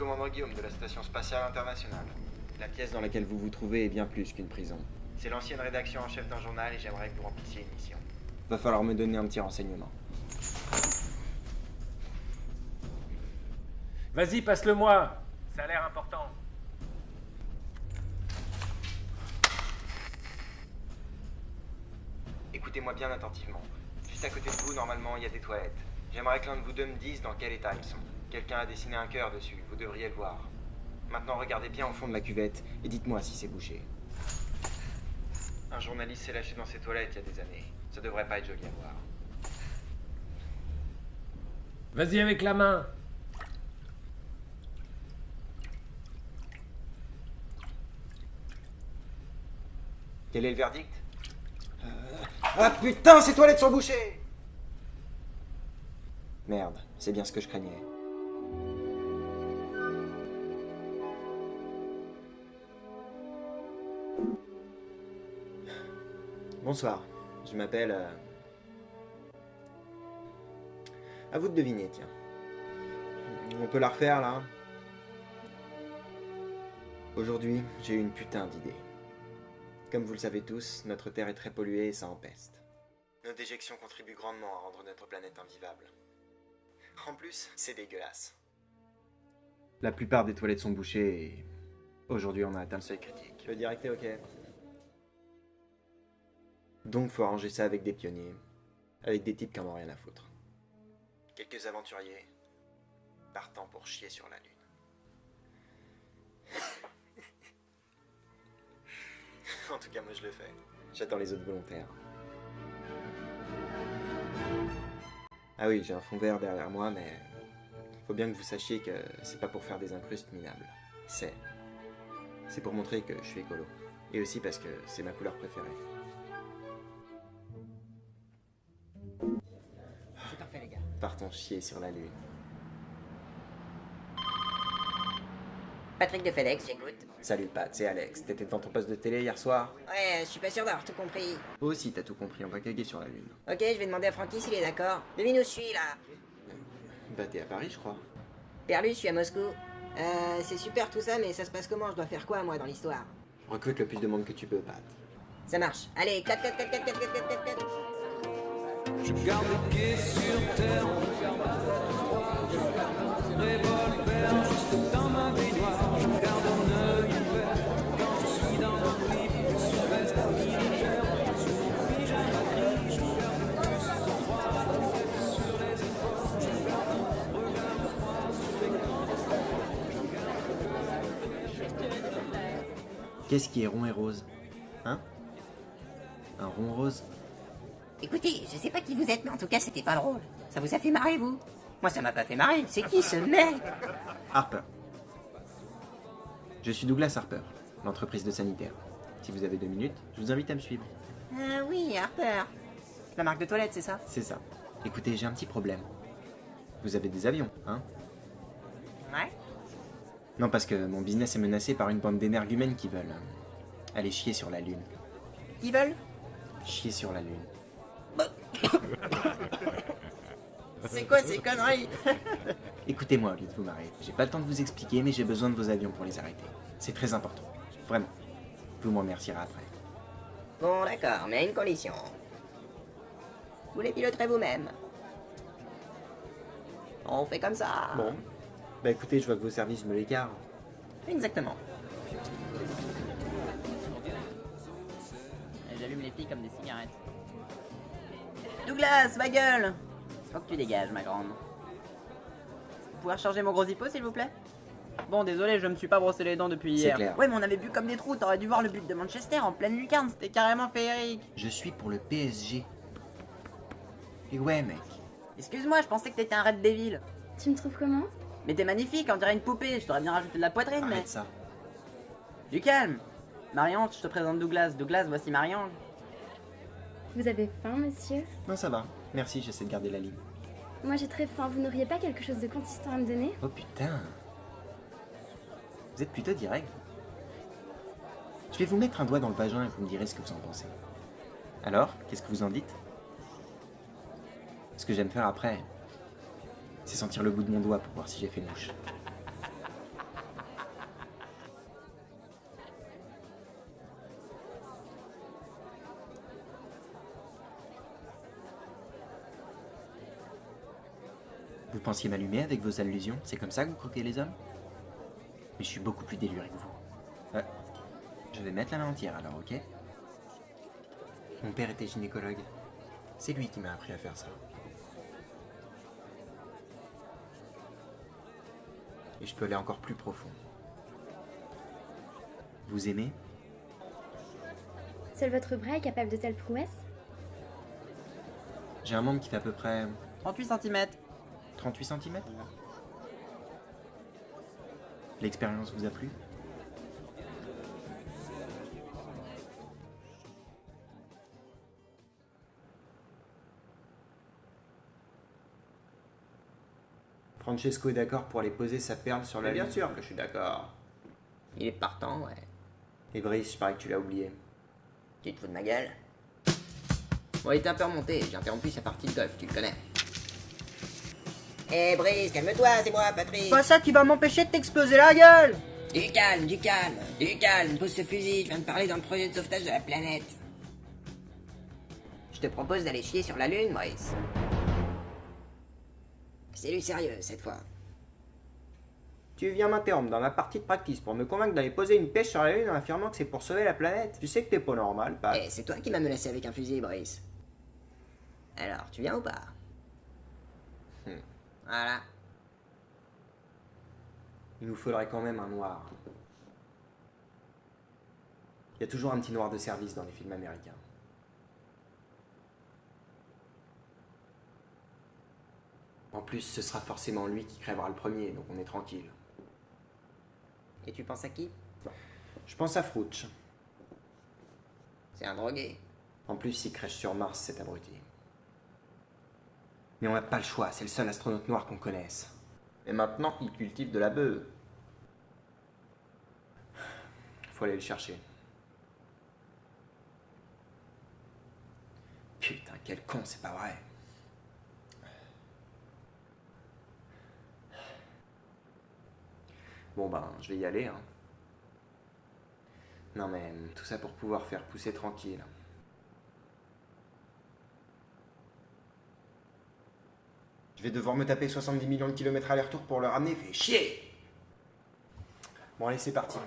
commandant Guillaume de la Station Spatiale Internationale. La pièce dans laquelle vous vous trouvez est bien plus qu'une prison. C'est l'ancienne rédaction en chef d'un journal et j'aimerais que vous remplissiez une mission. Va falloir me donner un petit renseignement. Vas-y, passe-le-moi. Ça a l'air important. Écoutez-moi bien attentivement. Juste à côté de vous, normalement, il y a des toilettes. J'aimerais que l'un de vous deux me dise dans quel état ils sont. Quelqu'un a dessiné un cœur dessus, vous devriez le voir. Maintenant, regardez bien au fond de la cuvette et dites-moi si c'est bouché. Un journaliste s'est lâché dans ces toilettes il y a des années. Ça devrait pas être joli à voir. Vas-y avec la main. Quel est le verdict? Ah putain, ces toilettes sont bouchées! Merde, c'est bien ce que je craignais. Bonsoir, je m'appelle... À vous de deviner, tiens. On peut la refaire, là? Aujourd'hui, j'ai eu une putain d'idée. Comme vous le savez tous, notre Terre est très polluée et ça empeste. Nos déjections contribuent grandement à rendre notre planète invivable. En plus, c'est dégueulasse. La plupart des toilettes sont bouchées et... Aujourd'hui, on a atteint le seuil critique. Le direct est ok. Donc, faut arranger ça avec des pionniers. Avec des types qui en ont rien à foutre. Quelques aventuriers partant pour chier sur la Lune. En tout cas, moi je le fais. J'attends les autres volontaires. Ah oui, j'ai un fond vert derrière moi, mais... Faut bien que vous sachiez que c'est pas pour faire des incrustes minables. C'est pour montrer que je suis écolo. Et aussi parce que c'est ma couleur préférée. C'est parfait, les gars. Partons chier sur la Lune. Patrick de FedEx, j'écoute. Salut Pat, c'est Alex. T'étais dans ton poste de télé hier soir? Ouais, je suis pas sûr d'avoir tout compris. Toi aussi, t'as tout compris, on va caguer sur la Lune. Ok, je vais demander à Francky s'il est d'accord. Devine où je suis, là. Bah t'es à Paris, je crois. Perlu, je suis à Moscou. C'est super tout ça, mais ça se passe comment? Je dois faire quoi, moi, dans l'histoire? Recrute le plus de monde que tu peux, Pat. Ça marche. Allez, 4, 4, 4, 4, 4, 4, 4, 4. Je garde le pied sur terre, revolver juste dans ma baignoire. Je garde un œil ouvert quand je suis dans mon lit. Sous veste militaire, sous mon pyjama gris. Je perds le plus sans froid, sur les épaules. Je garde un regard froid sur l'écran. Qu'est-ce qui est rond et rose? Hein? Un rond rose? Écoutez, je sais pas qui vous êtes, mais en tout cas, c'était pas drôle. Ça vous a fait marrer, vous? Moi, ça m'a pas fait marrer. C'est qui, ce mec? Harper. Je suis Douglas Harper, l'entreprise de sanitaire. Si vous avez 2 minutes, je vous invite à me suivre. Oui, Harper. La marque de toilette, c'est ça? C'est ça. Écoutez, j'ai un petit problème. Vous avez des avions, hein? Ouais. Non, parce que mon business est menacé par une bande d'énergumènes qui veulent... aller chier sur la Lune. Qui veulent? Chier sur la Lune. C'est quoi ces conneries? Écoutez-moi au lieu de vous marrer. J'ai pas le temps de vous expliquer, mais j'ai besoin de vos avions pour les arrêter. C'est très important. Vraiment. Vous m'en remercierez après. Bon, d'accord, mais à une condition. Vous les piloterez vous-même. On fait comme ça. Bon. Bah écoutez, je vois que vos services me l'écartent. Exactement. J'allume les filles comme des cigarettes. Douglas, ma gueule! Faut que tu dégages, ma grande. Vous pouvez recharger mon gros zippo, s'il vous plaît? Bon, désolé, je me suis pas brossé les dents depuis hier. clair. Ouais, mais on avait bu comme des trous, t'aurais dû voir le but de Manchester en pleine lucarne, c'était carrément féerique. Je suis pour le PSG. Et ouais, mec. Excuse-moi, je pensais que t'étais un Red Devil. Tu me trouves comment? Mais t'es magnifique, on dirait une poupée, je t'aurais bien rajouté de la poitrine, mais... Arrête ça. Du calme. Marie-Ange, je te présente Douglas. Douglas, voici Marie-Ange. Vous avez faim, monsieur? Non, ça va. Merci, j'essaie de garder la ligne. Moi j'ai très faim, vous n'auriez pas quelque chose de consistant à me donner? Oh putain. Vous êtes plutôt direct. Je vais vous mettre un doigt dans le vagin et vous me direz ce que vous en pensez. Alors, qu'est-ce que vous en dites? Ce que j'aime faire après, c'est sentir le bout de mon doigt pour voir si j'ai fait mouche. pensiez m'allumer avec vos allusions? C'est comme ça que vous croquez les hommes? Mais je suis beaucoup plus déluré que vous. Je vais mettre la main entière alors, ok? Mon père était gynécologue. C'est lui qui m'a appris à faire ça. Et je peux aller encore plus profond. Vous aimez? Seul votre bras est capable de telles prouesses? J'ai un membre qui fait à peu près 38 cm. 38 cm. L'expérience vous a plu? Francesco est d'accord pour aller poser sa perle sur la lune. Bien sûr que je suis d'accord. Il est partant, ouais. Et Brice, je parie que tu l'as oublié. Tu te fous de ma gueule? Bon, il était un peu remonté, j'ai interrompu sa partie de golf, tu le connais. Eh Brice, calme-toi, c'est moi, Patrick. Pas ça qui va m'empêcher de t'exploser la gueule! Du calme, du calme, du calme. Pose ce fusil, je viens de parler dans le projet de sauvetage de la planète. Je te propose d'aller chier sur la Lune, Brice. C'est du sérieux, cette fois. Tu viens m'interrompre dans ma partie de practice pour me convaincre d'aller poser une pêche sur la Lune en affirmant que c'est pour sauver la planète. Tu sais que t'es pas normal, Pat. Eh, c'est toi qui m'as menacé avec un fusil, Brice. Alors, tu viens ou pas? Voilà. Il nous faudrait quand même un noir. Il y a toujours un petit noir de service dans les films américains. En plus, ce sera forcément lui qui crèvera le premier, donc on est tranquille. Et tu penses à qui? Je pense à Frouch. C'est un drogué. En plus, il crèche sur Mars, cet abruti. Mais on n'a pas le choix, c'est le seul astronaute noir qu'on connaisse. Et maintenant, il cultive de la bœuf. Faut aller le chercher. Putain, quel con, c'est pas vrai. Bon ben, je vais y aller, hein. Non mais, tout ça pour pouvoir faire pousser tranquille. Je vais devoir me taper 70 millions de kilomètres aller-retour pour le ramener, fait chier! Bon allez, c'est parti.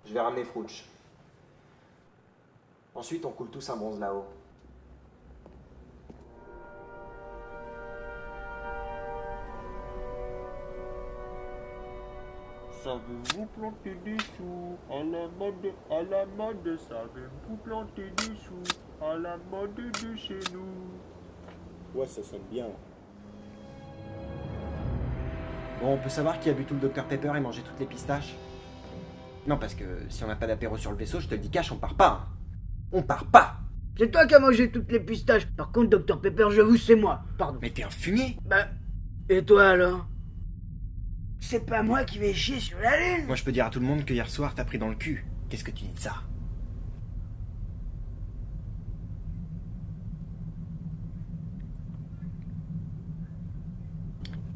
Je vais ramener Frouch. Ensuite, on coule tous un bronze là-haut. Savez-vous planter des choux à la mode, savez-vous planter des choux à la mode de chez nous? Ouais, ça sonne bien. Bon, on peut savoir qui a bu tout le Dr Pepper et mangé toutes les pistaches? Non, parce que si on n'a pas d'apéro sur le vaisseau, je te le dis cash, on part pas. Hein. On part pas! C'est toi qui as mangé toutes les pistaches. Par contre, Dr Pepper, j'avoue, c'est moi. Pardon. Mais t'es un fumier! Bah, et toi alors? C'est pas moi qui vais chier sur la Lune. Moi, je peux dire à tout le monde que hier soir, t'as pris dans le cul. Qu'est-ce que tu dis de ça?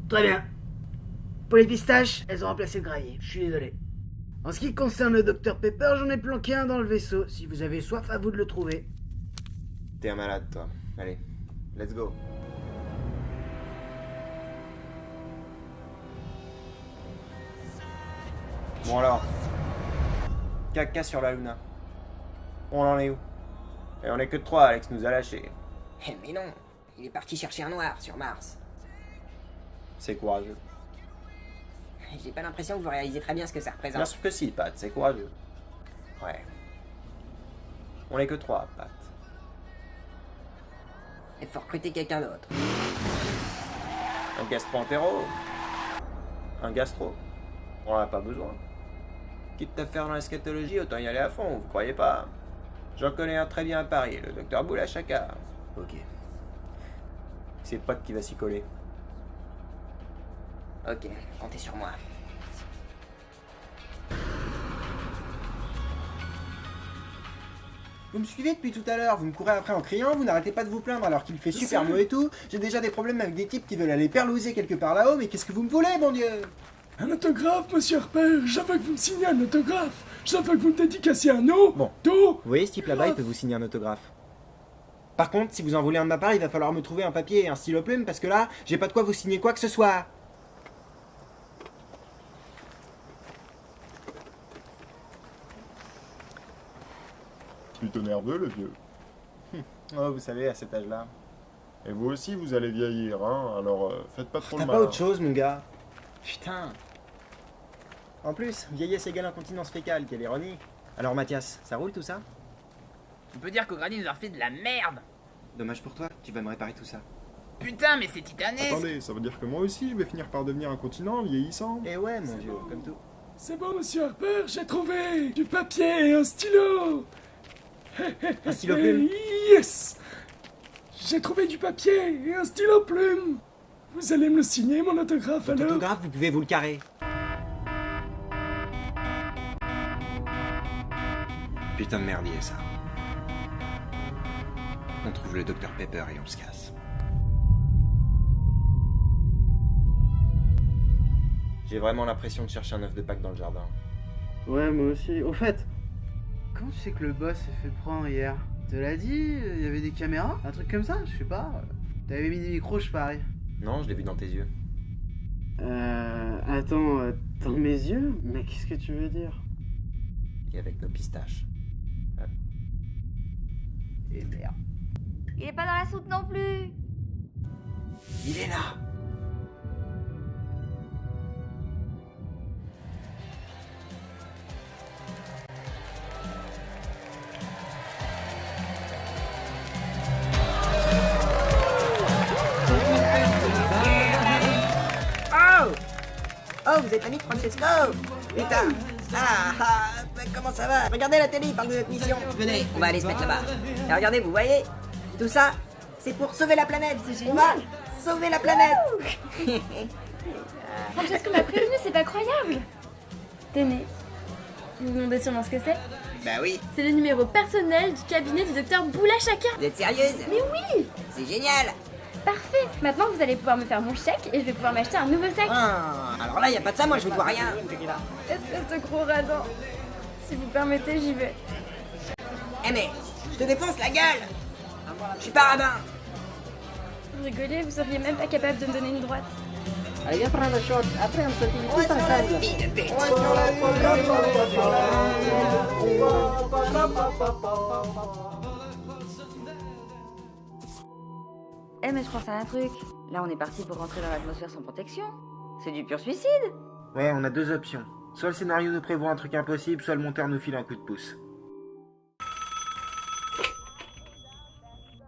Très bien. Pour les pistaches, elles ont remplacé le gravier. Je suis désolé. En ce qui concerne le Dr Pepper, j'en ai planqué un dans le vaisseau. Si vous avez soif, à vous de le trouver. T'es un malade, toi. Allez, let's go. Bon alors. Caca sur la Luna. On en est où? Et on est que 3, Alex nous a lâchés. Eh, mais non, il est parti chercher un noir sur Mars. C'est courageux. J'ai pas l'impression que vous réalisez très bien ce que ça Bien représente. sûr que si, Pat, c'est courageux. Ouais. On est que 3, Pat. Il faut recruter quelqu'un d'autre. Un gastro-entéro. Un gastro. On en a pas besoin. Quitte à faire dans la scatologie, autant y aller à fond, vous croyez pas? J'en connais un très bien à Paris, le docteur Boulachaka. Ok. C'est le pote qui va s'y coller. Ok, comptez sur moi. Vous me suivez depuis tout à l'heure, vous me courez après en criant, vous n'arrêtez pas de vous plaindre alors qu'il fait super beau et tout. J'ai déjà des problèmes avec des types qui veulent aller perlouser quelque part là-haut, mais qu'est-ce que vous me voulez, mon Dieu? Un autographe, monsieur Harper. Je veux que vous me signiez un autographe. Je veux que vous me dédicaciez un nom. Bon. Do. Vous voyez ce type là-bas, il peut vous signer un autographe. Par contre, si vous en voulez un de ma part, il va falloir me trouver un papier et un stylo plume, parce que là, j'ai pas de quoi vous signer quoi que ce soit. Plutôt nerveux, le vieux. Oh, vous savez, à cet âge-là. Et vous aussi, vous allez vieillir, hein, alors faites pas trop T'as le pas malin. autre chose, mon gars? Putain. En plus, vieillesse égale incontinence fécale, quelle ironie. Alors Mathias, ça roule tout ça? On peut dire que Granny nous a refait de la merde. Dommage pour toi, tu vas me réparer tout ça. Putain, mais c'est titanesque. Attendez, ça veut dire que moi aussi, je vais finir par devenir incontinent, en vieillissant. Eh ouais, mon vieux, comme tout. C'est bon, monsieur Harper, j'ai trouvé du papier et un stylo. Un stylo plume? Yes. J'ai trouvé du papier et un stylo plume. Vous allez me le signer, mon autographe, Votre alors? autographe, vous pouvez vous le carrer. Putain de merdier, ça. On trouve le Dr Pepper et on se casse. J'ai vraiment l'impression de chercher un œuf de Pâques dans le jardin. Ouais, moi aussi. Au fait, comment tu sais que le boss s'est fait prendre hier? Te l'a dit? Il y avait des caméras? Un truc comme ça? Je sais pas. T'avais mis des micros, je parie. Non, je l'ai vu dans tes yeux. Attends, dans mes yeux? Mais qu'est-ce que tu veux dire? Et avec nos pistaches. Et merde. Il est pas dans la soute non plus. Il est là! Oh, vous êtes l'ami de Francesco. Putain. Comment ça va? Regardez la télé, il parle de notre mission. Venez, on va aller se mettre là-bas. Et regardez, vous voyez? Tout ça, c'est pour sauver la planète. C'est On va sauver la planète. Francesco m'a prévenu, c'est pas croyable. Tenez. Vous vous demandez sûrement ce que c'est? Bah oui. C'est le numéro personnel du cabinet du docteur Boulachaka. Vous êtes sérieuse? Mais oui! C'est génial. Parfait. Maintenant, vous allez pouvoir me faire mon chèque et je vais pouvoir m'acheter un nouveau sac. Ah, alors là, y a pas de ça, moi je ne vois rien. Espèce de gros radin. Si vous permettez, j'y vais. Eh mais, je te défonce la gueule. Je suis pas rabbin. Vous rigolez, vous seriez même pas capable de me donner une droite. Allez, viens prendre un shot. Après, on se dit tous ensemble. Fille de pute. Eh mais je pense à un truc. Là on est parti pour rentrer dans l'atmosphère sans protection. C'est du pur suicide. Ouais, on a deux options. Soit le scénario nous prévoit un truc impossible, soit le monteur nous file un coup de pouce.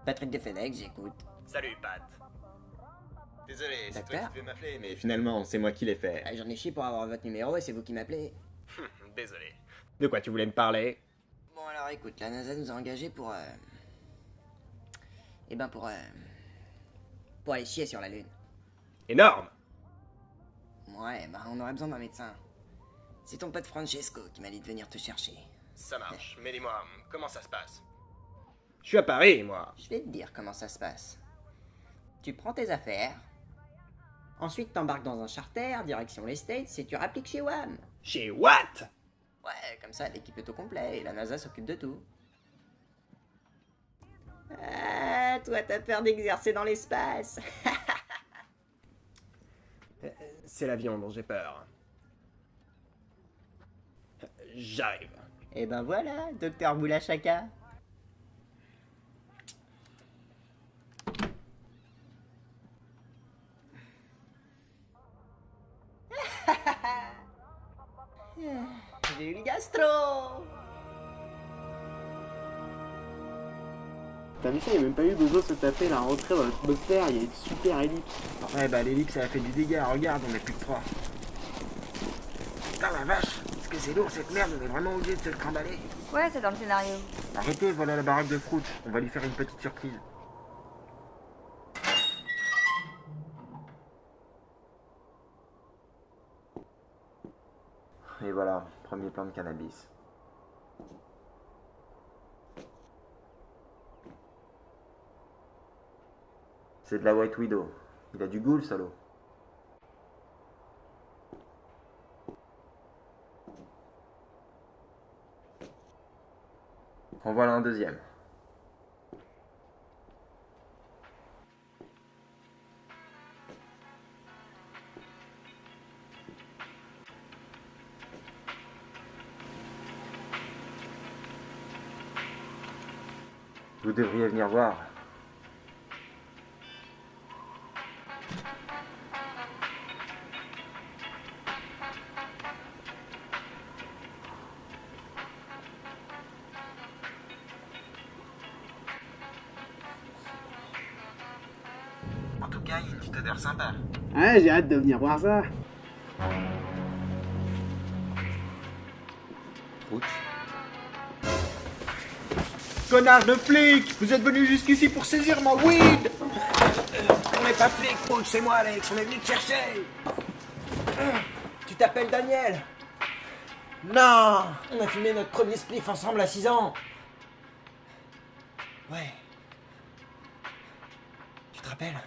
Patrick de FedEx, j'écoute. Salut, Pat. Désolé, c'est toi Docteur qui devais m'appeler, mais finalement, c'est moi qui l'ai fait. J'en ai chié pour avoir votre numéro et c'est vous qui m'appelez. Désolé. De quoi tu voulais me parler? Bon alors écoute, la NASA nous a engagés pour... Eh ben pour aller chier sur la Lune. Énorme! Ouais, bah on aurait besoin d'un médecin. C'est ton pote Francesco qui m'a dit de venir te chercher. Ça marche, mais dis-moi, comment ça se passe? Je suis à Paris, moi. Je vais te dire comment ça se passe. Tu prends tes affaires, ensuite t'embarques dans un charter, direction les States, et tu rappliques chez WAM. Chez what? Ouais, comme ça l'équipe est au complet et la NASA s'occupe de tout. Ah, toi t'as peur d'exercer dans l'espace. C'est l'avion dont j'ai peur. J'arrive. Et ben voilà, docteur Boulachaka. J'ai eu le gastro. T'as vu ça, il n'y a même pas eu besoin de se taper la rentrée dans l'atmosphère, il y a une super ellipse. Ouais, bah l'ellipse, elle a fait du dégât. Regarde, on est plus que 3. Putain, la vache! Est-ce que c'est lourd cette merde? On est vraiment obligé de se le trimballer? Ouais, c'est dans le scénario. Arrêtez, voilà la baraque de Fruit. On va lui faire une petite surprise. Et voilà, premier plan de cannabis. C'est de la White Widow. Il a du goût, le salaud. En voilà un deuxième. Vous devriez venir voir. En tout cas, il y a une petite odeur sympa. Ouais, j'ai hâte de venir voir ça. Ouch. Connard de flic! Vous êtes venu jusqu'ici pour saisir ma weed! On n'est pas flic, Fouch, c'est moi, Alex, on est venu te chercher. Tu t'appelles Daniel? Non! On a fumé notre premier spliff ensemble à 6 ans. Ouais. Tu te rappelles?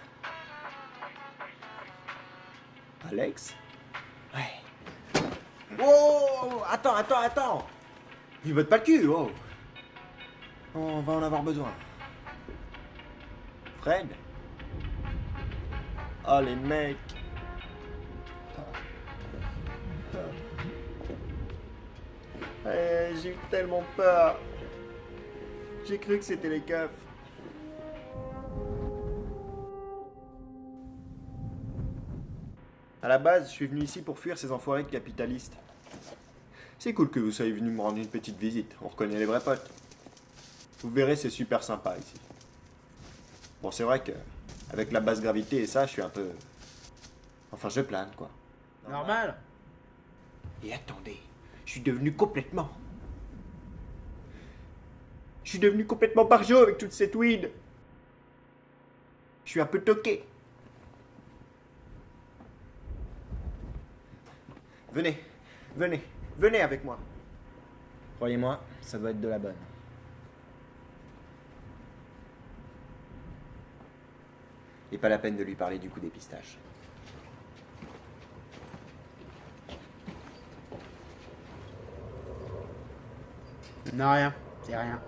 Alex? Ouais. Oh! Attends! Il botte pas le cul, oh! On va en avoir besoin. Fred? Oh les mecs! J'ai eu tellement peur. J'ai cru que c'était les keufs. À la base, je suis venu ici pour fuir ces enfoirés de capitalistes. C'est cool que vous soyez venu me rendre une petite visite. On reconnaît les vrais potes. Vous verrez, c'est super sympa ici. Bon, c'est vrai que avec la basse gravité et ça, je suis un peu... Enfin, je plane, quoi. Normal. Et attendez, je suis devenu complètement barjot avec toute cette weed. Je suis un peu toqué. Venez avec moi. Croyez-moi, ça doit être de la bonne. Et pas la peine de lui parler du coup des pistaches. Non, rien. C'est rien.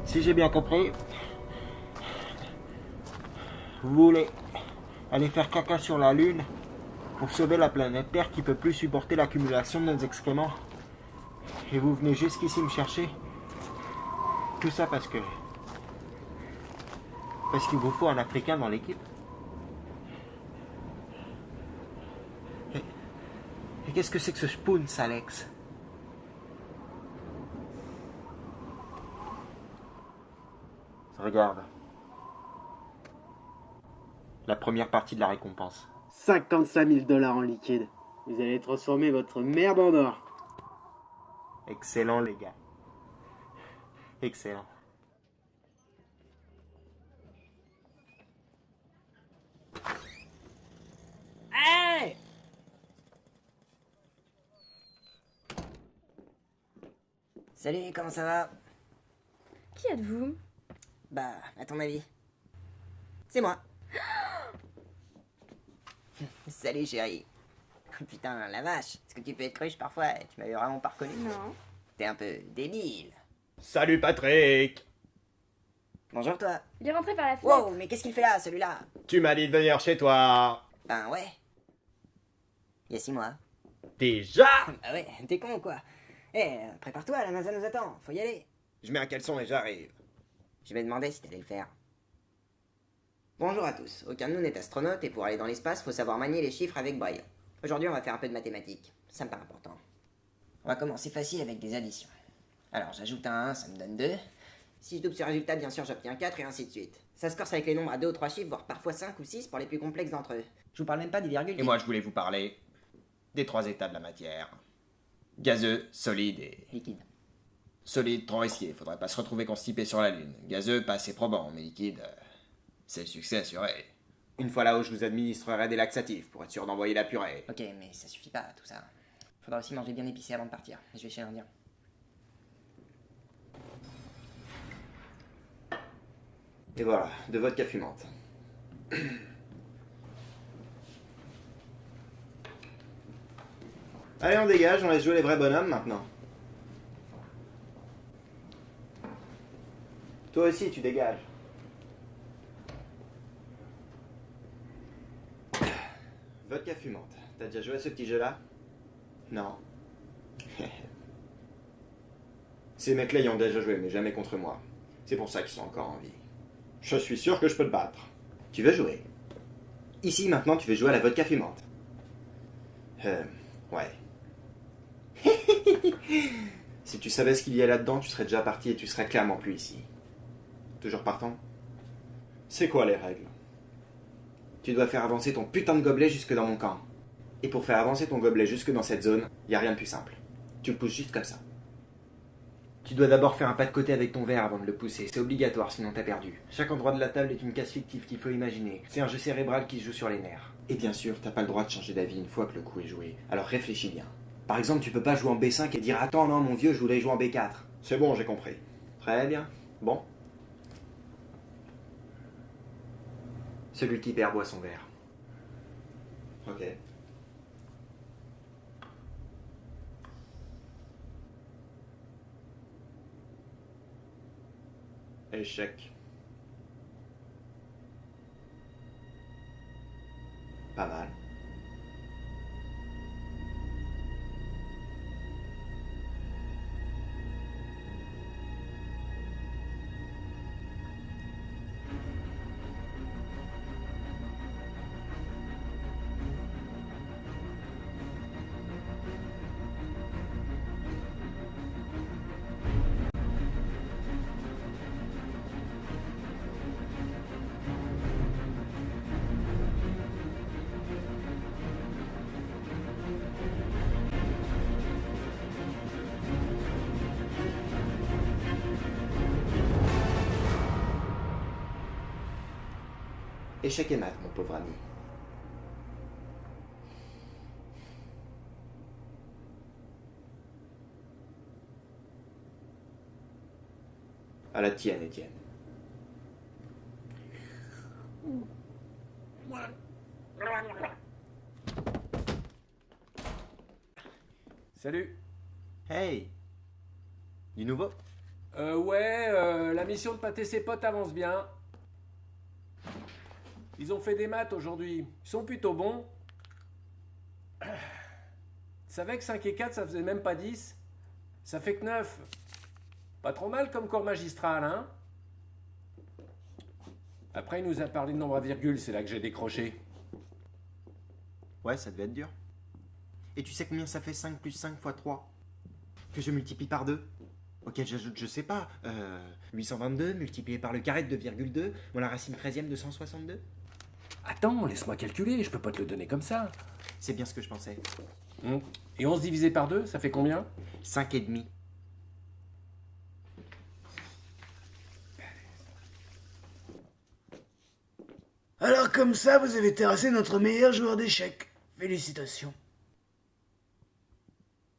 Si j'ai bien compris, vous voulez aller faire caca sur la Lune pour sauver la planète Terre qui peut plus supporter l'accumulation de nos excréments. Et vous venez jusqu'ici me chercher. Tout ça parce qu'il vous faut un Africain dans l'équipe. Et qu'est-ce que c'est que ce spoons, Alex? Regarde. La première partie de la récompense. 55 000 $ en liquide. Vous allez transformer votre merde en or. Excellent, les gars. Excellent. Hey! Salut, comment ça va? Qui êtes-vous? Bah, à ton avis. C'est moi. Salut chérie. Putain, la vache, est-ce que tu peux être cruche parfois? Tu m'avais vraiment pas reconnu? Non. T'es un peu débile. Salut Patrick! Bonjour toi. Il est rentré par la fenêtre. Wow, mais qu'est-ce qu'il fait là, celui-là? Tu m'as dit de venir chez toi. Ben ouais. Il y a 6 mois. Déjà? Bah ouais, t'es con ou quoi? Eh, prépare-toi, la NASA nous attend, faut y aller. Je mets un caleçon et j'arrive. Je vais demander si t'allais le faire. Bonjour à tous, aucun de nous n'est astronaute et pour aller dans l'espace, faut savoir manier les chiffres avec brio. Aujourd'hui, on va faire un peu de mathématiques, ça me paraît important. On va commencer facile avec des additions. Alors, j'ajoute un 1, ça me donne 2. Si je double ce résultat, bien sûr, j'obtiens 4 et ainsi de suite. Ça se corse avec les nombres à 2 ou 3 chiffres, voire parfois 5 ou 6 pour les plus complexes d'entre eux. Je vous parle même pas des virgules. Et moi, je voulais vous parler des 3 états de la matière. Gazeux, solide et... Liquide. Solide, trop risqué. Faudrait pas se retrouver constipé sur la Lune. Gazeux, pas assez probant. Mais liquide, c'est le succès assuré. Une fois là-haut, je vous administrerai des laxatifs pour être sûr d'envoyer la purée. Ok, mais ça suffit pas, tout ça. Faudra aussi manger bien épicé avant de partir. Je vais chez l'Indien. Et voilà, de vodka fumante. Allez, on dégage, on laisse jouer les vrais bonhommes maintenant. Toi aussi, tu dégages. Vodka fumante. T'as déjà joué à ce petit jeu-là? Non. Ces mecs-là y ont déjà joué, mais jamais contre moi. C'est pour ça qu'ils sont encore en vie. Je suis sûr que je peux te battre. Tu veux jouer? Ici, maintenant, tu veux jouer à la vodka fumante. Ouais. Si tu savais ce qu'il y a là-dedans, tu serais déjà parti et tu serais clairement plus ici. Toujours partant? C'est quoi les règles? Tu dois faire avancer ton putain de gobelet jusque dans mon camp. Et pour faire avancer ton gobelet jusque dans cette zone, y a rien de plus simple. Tu le pousses juste comme ça. Tu dois d'abord faire un pas de côté avec ton verre avant de le pousser. C'est obligatoire, sinon t'as perdu. Chaque endroit de la table est une case fictive qu'il faut imaginer. C'est un jeu cérébral qui se joue sur les nerfs. Et bien sûr, t'as pas le droit de changer d'avis une fois que le coup est joué. Alors réfléchis bien. Par exemple, tu peux pas jouer en B5 et dire « Attends, non, mon vieux, je voulais jouer en B4. » C'est bon, j'ai compris. Très bien. Bon. Celui qui perd boit son verre. Ok. Échec. Pas mal. Échec et mat, mon pauvre ami. À la tienne, Étienne. Salut. Hey! Du nouveau? La mission de pâter ses potes avance bien. Ils ont fait des maths aujourd'hui. Ils sont plutôt bons. Tu savais que 5 et 4, ça faisait même pas 10? Ça fait que 9. Pas trop mal comme corps magistral, hein? Après, il nous a parlé de nombre à virgule, c'est là que j'ai décroché. Ouais, ça devait être dur. Et tu sais combien ça fait 5 plus 5 fois 3? Que je multiplie par 2? Auquel j'ajoute, je sais pas, 822 multiplié par le carré de 2,2, moins la racine 13e de 162? Attends, laisse-moi calculer, je peux pas te le donner comme ça. C'est bien ce que je pensais. Et 11 divisé par 2, ça fait combien? 5 et demi. Alors comme ça, vous avez terrassé notre meilleur joueur d'échecs. Félicitations.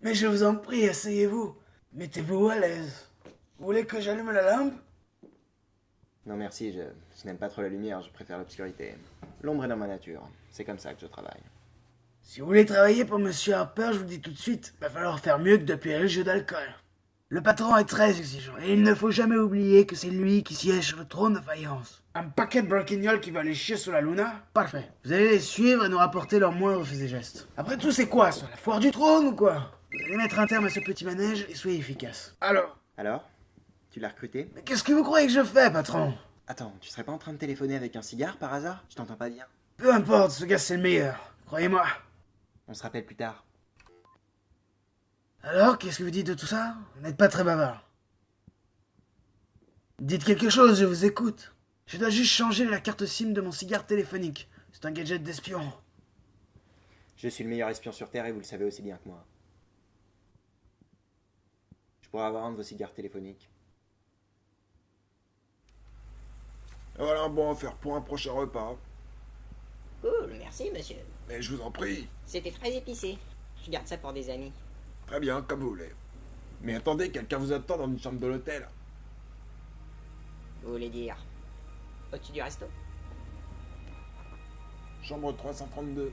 Mais je vous en prie, asseyez-vous. Mettez-vous à l'aise. Vous voulez que j'allume la lampe? Non merci, je n'aime pas trop la lumière, je préfère l'obscurité. L'ombre est dans ma nature, c'est comme ça que je travaille. Si vous voulez travailler pour Monsieur Harper, je vous le dis tout de suite, va falloir faire mieux que de payer le jeu d'alcool. Le patron est très exigeant, et il ne faut jamais oublier que c'est lui qui siège sur le trône de faïence. Un paquet de branquignoles qui va aller chier sur la Luna? Parfait. Vous allez les suivre et nous rapporter leurs moindres faits et gestes. Après tout, c'est quoi, ça? La foire du trône ou quoi? Vous allez mettre un terme à ce petit manège et soyez efficace. Alors? Tu l'as recruté? Mais qu'est-ce que vous croyez que je fais, patron? Attends, tu serais pas en train de téléphoner avec un cigare par hasard? Je t'entends pas bien. Peu importe, ce gars c'est le meilleur. Croyez-moi. On se rappelle plus tard. Alors, qu'est-ce que vous dites de tout ça? Vous n'êtes pas très bavard. Dites quelque chose, je vous écoute. Je dois juste changer la carte SIM de mon cigare téléphonique. C'est un gadget d'espion. Je suis le meilleur espion sur Terre et vous le savez aussi bien que moi. Je pourrais avoir un de vos cigares téléphoniques. Voilà un bon offert pour un prochain repas. Cool, merci monsieur. Mais je vous en prie. C'était très épicé. Je garde ça pour des amis. Très bien, comme vous voulez. Mais attendez, quelqu'un vous attend dans une chambre de l'hôtel. Vous voulez dire au-dessus du resto? Chambre 332.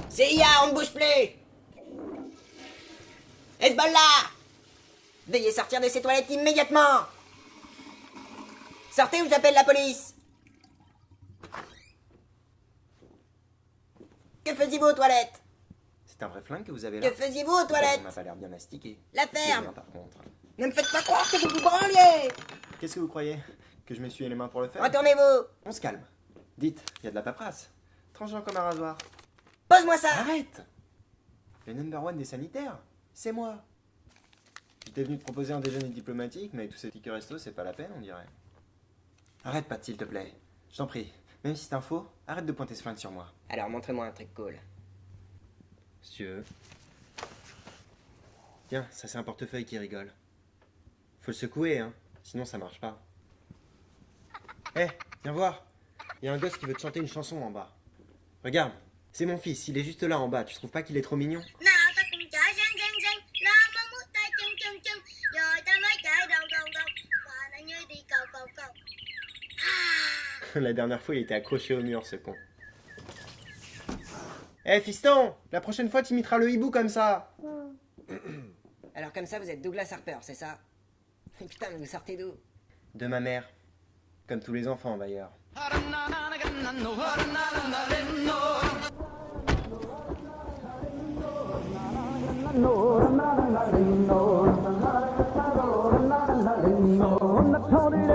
CIA, on ne bouge plus! Hezbollah! Veuillez sortir de ces toilettes immédiatement! Sortez ou j'appelle la police! Que faisiez-vous aux toilettes? C'est un vrai flingue que vous avez là? Que faisiez-vous aux Ça toilettes? m'a pas l'air bien astiqué. La C'est ferme! bien, par contre. Ne me faites pas croire que vous vous branliez! Qu'est-ce que vous croyez? Que je me suis les mains pour le faire? Retournez-vous! On se calme. Dites, il y a de la paperasse. Tranchant comme un rasoir. Pose-moi ça! Arrête! Le number one des sanitaires, c'est moi. J'étais venu te proposer un déjeuner diplomatique, mais tous ces tickets resto, c'est pas la peine, on dirait. Arrête, Pat, s'il te plaît. Je t'en prie. Même si c'est un faux, arrête de pointer ce flingue sur moi. Alors montrez-moi un truc cool. Monsieur. Tiens, ça c'est un portefeuille qui rigole. Faut le secouer, hein. Sinon ça marche pas. Hé, viens voir. Il y a un gosse qui veut te chanter une chanson en bas. Regarde, c'est mon fils, il est juste là en bas. Tu trouves pas qu'il est trop mignon? La dernière fois, il était accroché au mur, ce con. Eh, fiston! La prochaine fois, tu imiteras le hibou comme ça! Alors comme ça, vous êtes Douglas Harper, c'est ça? Putain, mais vous sortez d'où? De ma mère. Comme tous les enfants, d'ailleurs.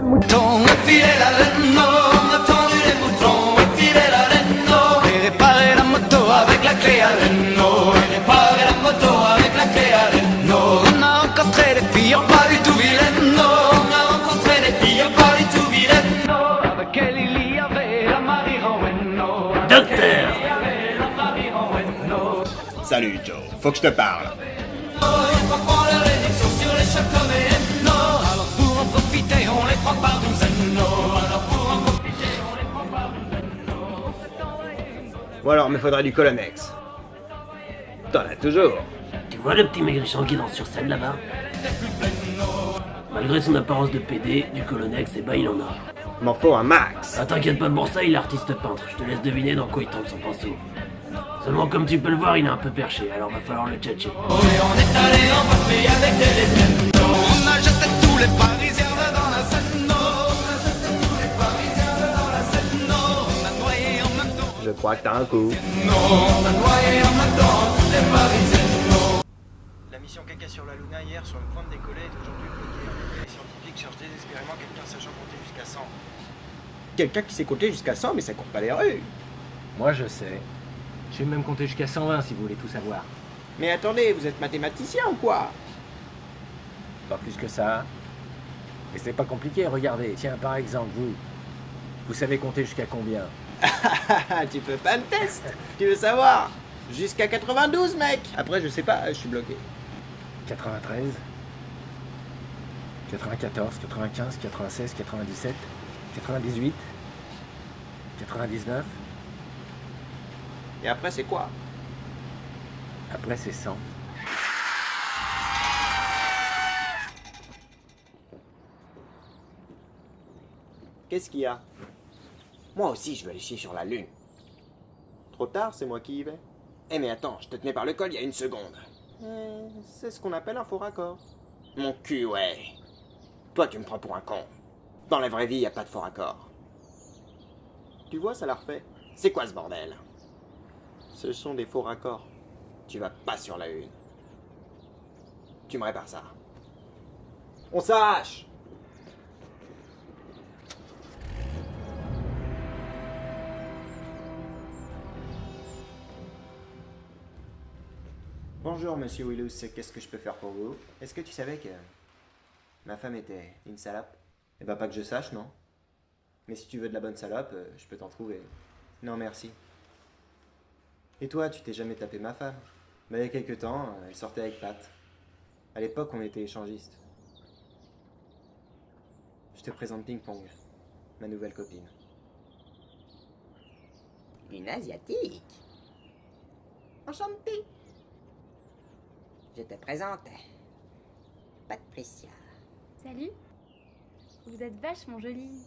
Moutons, filer la laine, on a tendu les moutons, et filer la laine, et réparer la moto avec la clé à laine, et réparer la moto avec la clé à laine. On a rencontré des filles pas du tout vilaines, on a rencontré des filles pas du tout vilaines, avec elle il y avait la Marie Rowen. Docteur! Salut Joe, faut que je te parle. Il faut prendre la réduction sur les chocs et non. Alors pour en profiter, on les prend par douzaine. Alors pour en profiter, on les prend par douzaine. Ou alors, me faudrait du Colonex. T'en as toujours. Tu vois le petit maigrichon qui danse sur scène là-bas? Malgré son apparence de PD, du Colonex, et bah il en a. M'en faut un max. Ah t'inquiète pas pour ça, il est artiste peintre. Je te laisse deviner dans quoi il tombe son pinceau. Seulement comme tu peux le voir, il est un peu perché, alors va falloir le tchatcher. Oh, et on est allé en boîte avec des lesbiennes. On a jeté tous les Parisiens dans la Seine. On a jeté tous les Parisiens dans la Seine. On a noyé en même temps. Je crois que t'as un coup. On a noyé en même temps tous les Parisiens. La mission caca sur la Luna hier sur le point de décoller est aujourd'hui bloquée. Les scientifiques cherchent désespérément quelqu'un sachant compter jusqu'à 100. Quelqu'un qui sait compter jusqu'à 100, mais ça court pas les rues. Moi je sais. Je vais même compter jusqu'à 120 si vous voulez tout savoir. Mais attendez, vous êtes mathématicien ou quoi? Pas plus que ça. Et c'est pas compliqué, regardez. Tiens, par exemple, vous savez compter jusqu'à combien? Tu peux pas le test. Tu veux savoir? Jusqu'à 92, mec. Après, je sais pas, je suis bloqué. 93, 94, 95, 96, 97, 98, 99. Et après, c'est quoi? Après, c'est 100. Qu'est-ce qu'il y a? Moi aussi, je veux aller chier sur la Lune. Trop tard, c'est moi qui y vais. Eh mais attends, je te tenais par le col il y a une seconde. C'est ce qu'on appelle un faux raccord. Mon cul, ouais. Toi, tu me prends pour un con. Dans la vraie vie, y a pas de faux raccord. Tu vois, ça l'a refait. C'est quoi ce bordel? Ce sont des faux raccords. Tu vas pas sur la Lune. Tu me répares ça. On s'arrache! Bonjour, monsieur Willous, qu'est-ce que je peux faire pour vous? Est-ce que tu savais que ma femme était une salope? Eh ben, pas que je sache, non. Mais si tu veux de la bonne salope, je peux t'en trouver. Non, merci. Et toi, tu t'es jamais tapé ma femme? Bah, il y a quelques temps, elle sortait avec Pat. À l'époque, on était échangistes. Je te présente Ping Pong, ma nouvelle copine. Une asiatique. Enchantée. Je te présente Patricia. Salut. Vous êtes vachement jolie.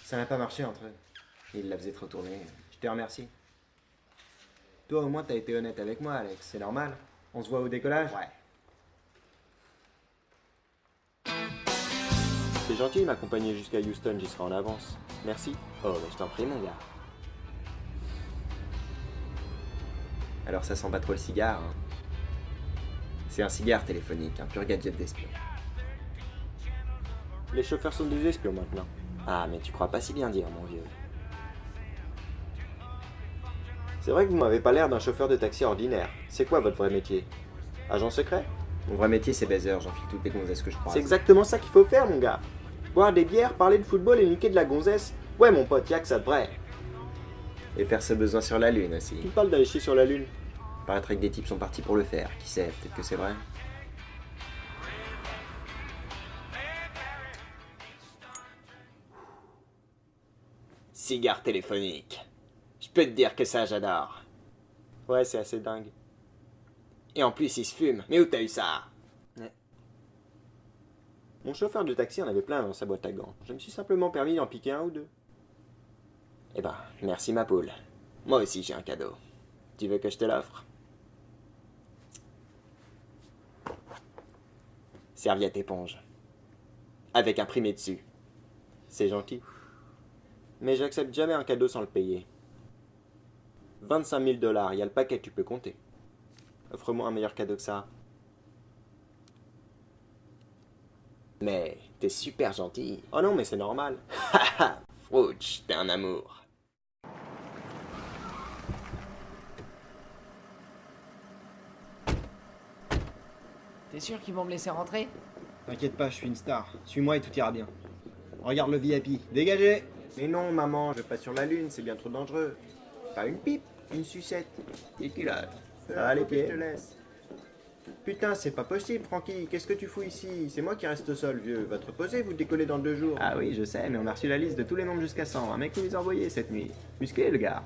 Ça n'a pas marché entre eux. Il la faisait trop tourner. Je te remercie. Toi, au moins, t'as été honnête avec moi, Alex. C'est normal. On se voit au décollage? Ouais. c'est gentil de m'accompagner jusqu'à Houston, j'y serai en avance. Merci. Oh, bah, je t'en prie, mon gars. Alors ça sent pas trop le cigare, hein. C'est un cigare téléphonique, un pur gadget d'espion. Les chauffeurs sont des espions maintenant. Ah, mais tu crois pas si bien dire, mon vieux. C'est vrai que vous m'avez pas l'air d'un chauffeur de taxi ordinaire. C'est quoi votre vrai métier? Agent secret? Mon vrai métier c'est baiser, j'enfile toutes les gonzesses que je croise. C'est exactement ça qu'il faut faire, mon gars. Boire des bières, parler de football et niquer de la gonzesse. Ouais, mon pote, y'a que ça de vrai. Et faire ce besoin sur la lune aussi. Qui parle d'aller chier sur la lune? Paraîtrait que des types sont partis pour le faire, qui sait, peut-être que c'est vrai. Cigare téléphonique. Je peux te dire que ça, j'adore. Ouais, c'est assez dingue. Et en plus, il se fume. Mais où t'as eu ça? Mon chauffeur de taxi en avait plein dans sa boîte à gants. Je me suis simplement permis d'en piquer un ou deux. Eh ben, merci ma poule. Moi aussi j'ai un cadeau. Tu veux que je te l'offre? Serviette éponge. Avec imprimé dessus. C'est gentil. Mais j'accepte jamais un cadeau sans le payer. 25 000 $, y a le paquet, tu peux compter. Offre-moi un meilleur cadeau que ça. Mais t'es super gentil. Oh non, mais c'est normal. Haha, Frouch, t'es un amour. T'es sûr qu'ils vont me laisser rentrer? T'inquiète pas, je suis une star. Suis-moi et tout ira bien. Regarde le VIP. Dégagez! Mais non, maman, je vais pas sur la lune, c'est bien trop dangereux. Pas une pipe, une sucette. Et culotte. Ah, les pieds. Je te laisse. Putain, c'est pas possible, Francky. Qu'est-ce que tu fous ici? C'est moi qui reste au sol, vieux. Va te reposer, vous décollez dans 2 jours. Ah oui, je sais, mais on a reçu la liste de tous les nombres jusqu'à 100. Un mec nous les a envoyés cette nuit. Musclé, le gars.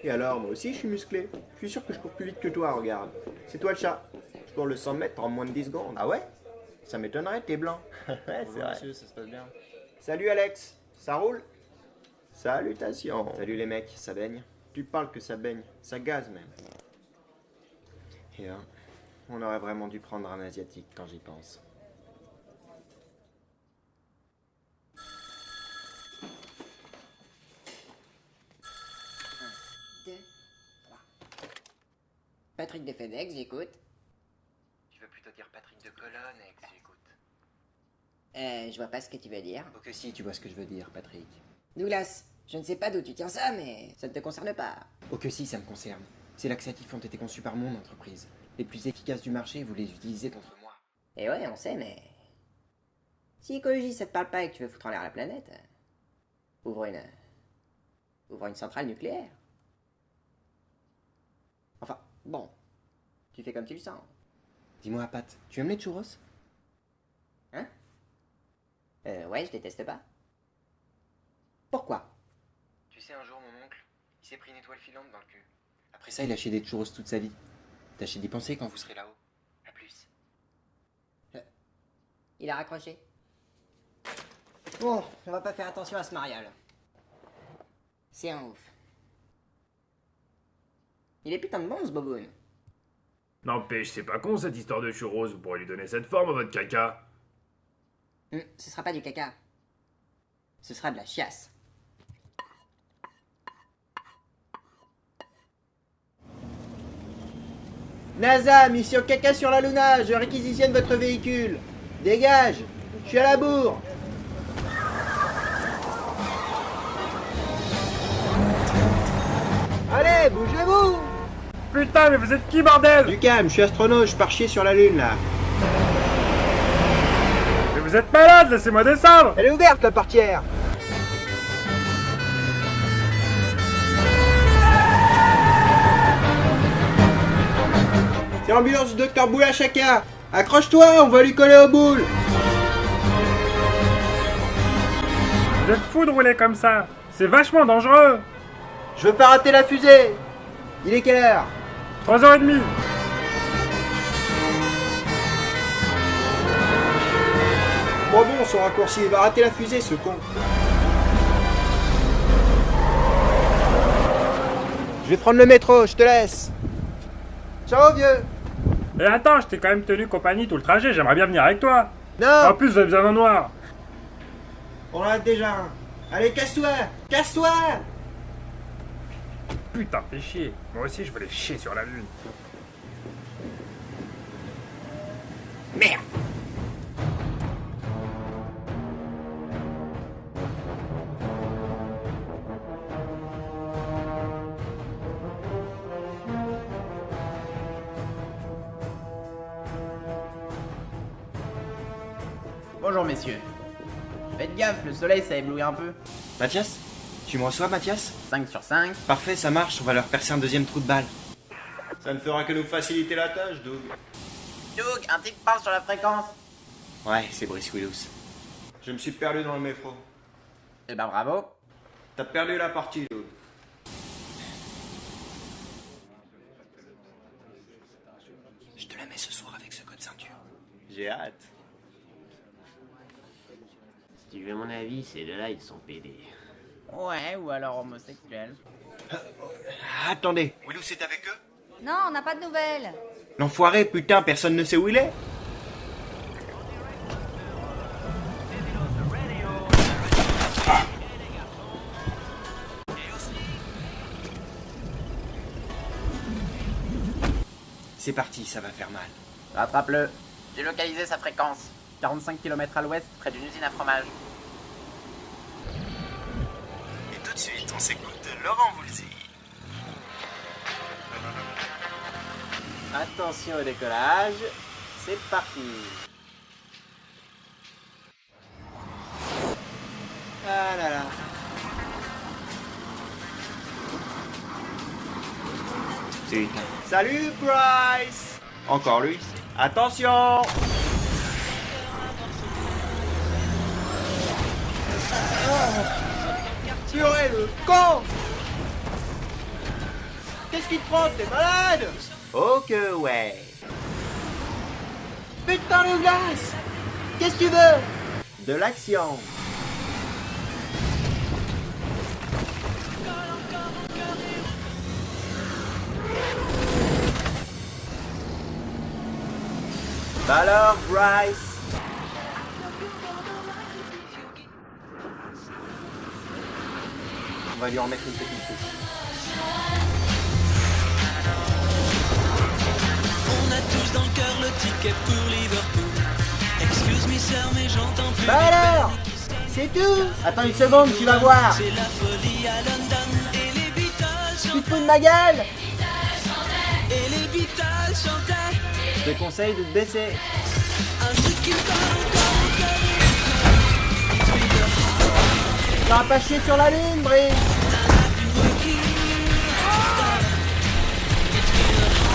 Et alors, moi aussi, je suis musclé. Je suis sûr que je cours plus vite que toi, regarde. C'est toi le chat. Je cours le 100 mètres en moins de 10 secondes. Ah ouais? Ça m'étonnerait, t'es blanc. Ouais, c'est vrai. Monsieur, ça se passe bien. Salut, Alex. Ça roule? Salutations. Salut les mecs, ça baigne? Tu parles que ça baigne. Ça gaze même. Et on aurait vraiment dû prendre un asiatique quand j'y pense. Patrick de FedEx, j'écoute. Tu veux plutôt dire Patrick de Colonne, ex, j'écoute. Je vois pas ce que tu veux dire. Oh que si, tu vois ce que je veux dire, Patrick. Douglas, je ne sais pas d'où tu tiens ça, mais ça ne te concerne pas. Oh que si, ça me concerne. Ces laxatifs ont été conçus par mon entreprise. Les plus efficaces du marché, vous les utilisez contre moi. Et ouais, on sait, mais... Si écologie ça te parle pas et que tu veux foutre en l'air la planète, ouvre une centrale nucléaire. Enfin, bon, tu fais comme tu le sens. Dis-moi, Pat, tu aimes les churros? Hein? Ouais, je déteste pas. Pourquoi? Tu sais, un jour, mon oncle, il s'est pris une étoile filante dans le cul. Après ça, il a acheté des churros toute sa vie. Tâchez d'y penser quand vous serez là-haut. À plus. Il a raccroché. Bon, on va pas faire attention à ce mariage. C'est un ouf. Il est putain de bon, ce boboon. N'empêche, c'est pas con cette histoire de churros, vous pourrez lui donner cette forme à votre caca. Ce sera pas du caca. Ce sera de la chiasse. NASA, mission caca sur la Luna, je réquisitionne votre véhicule. Dégage! Je suis à la bourre! Allez, bougez-vous! Putain, mais vous êtes qui, bordel? Du calme, je suis astronaute, je pars chier sur la Lune, là. Mais vous êtes malade, laissez-moi descendre! Elle est ouverte, la portière! C'est l'ambulance du docteur Boula Chaka! Accroche-toi, on va lui coller aux boules! Vous êtes fou de rouler comme ça! C'est vachement dangereux! Je veux pas rater la fusée! Il est quelle heure? 3h30! Bon, son raccourci, il va rater la fusée, ce con! Je vais prendre le métro, je te laisse! Ciao, vieux! Et attends, je t'ai quand même tenu compagnie tout le trajet, j'aimerais bien venir avec toi! Non! En plus, vous avez besoin d'un noir! On en a déjà un. Allez, casse-toi! Casse-toi! Putain, fais chier. Moi aussi, je voulais chier sur la lune. Merde! Bonjour messieurs. Faites gaffe, le soleil ça éblouit un peu. Mathias? Tu me reçois, Mathias? 5 sur 5. Parfait, ça marche, on va leur percer un deuxième trou de balle. Ça ne fera que nous faciliter la tâche, Doug. Doug, un type parle sur la fréquence. Ouais, c'est Brice Willows. Je me suis perdu dans le métro. Eh ben bravo. T'as perdu la partie, Doug. Je te la mets ce soir avec ce code ceinture. J'ai hâte. Si tu veux mon avis, ces deux-là, ils sont pédés. Ouais, ou alors homosexuel. Attendez, Willows est avec eux? Non, on n'a pas de nouvelles. L'enfoiré, putain, personne ne sait où il est? C'est parti, ça va faire mal. Rattrape-le. J'ai localisé sa fréquence. 45 km à l'ouest, près d'une usine à fromage. Et tout de suite, on s'écoute Laurent Voulzy. Attention au décollage, c'est parti. Ah là là. Putain. Salut, Bryce! Encore lui. Attention! Purée, le con! Qu'est-ce qui te prend? T'es malade? Oh que ouais. Putain de glace! Qu'est-ce que tu veux? De l'action. Bah alors, Bryce? On va lui en mettre une petite couche. On a tous dans le cœur le ticket pour Liverpool. Excuse me sœur, mais j'entends plus. Bah alors? C'est tout? Attends une seconde, tu vas voir. C'est la folie à London et les Beatles Tu te fous de ma gueule? et les Beatles chantaient. Je te conseille de te baisser. Un truc qui me parle encore. T'auras pas chier sur la lune, Brice.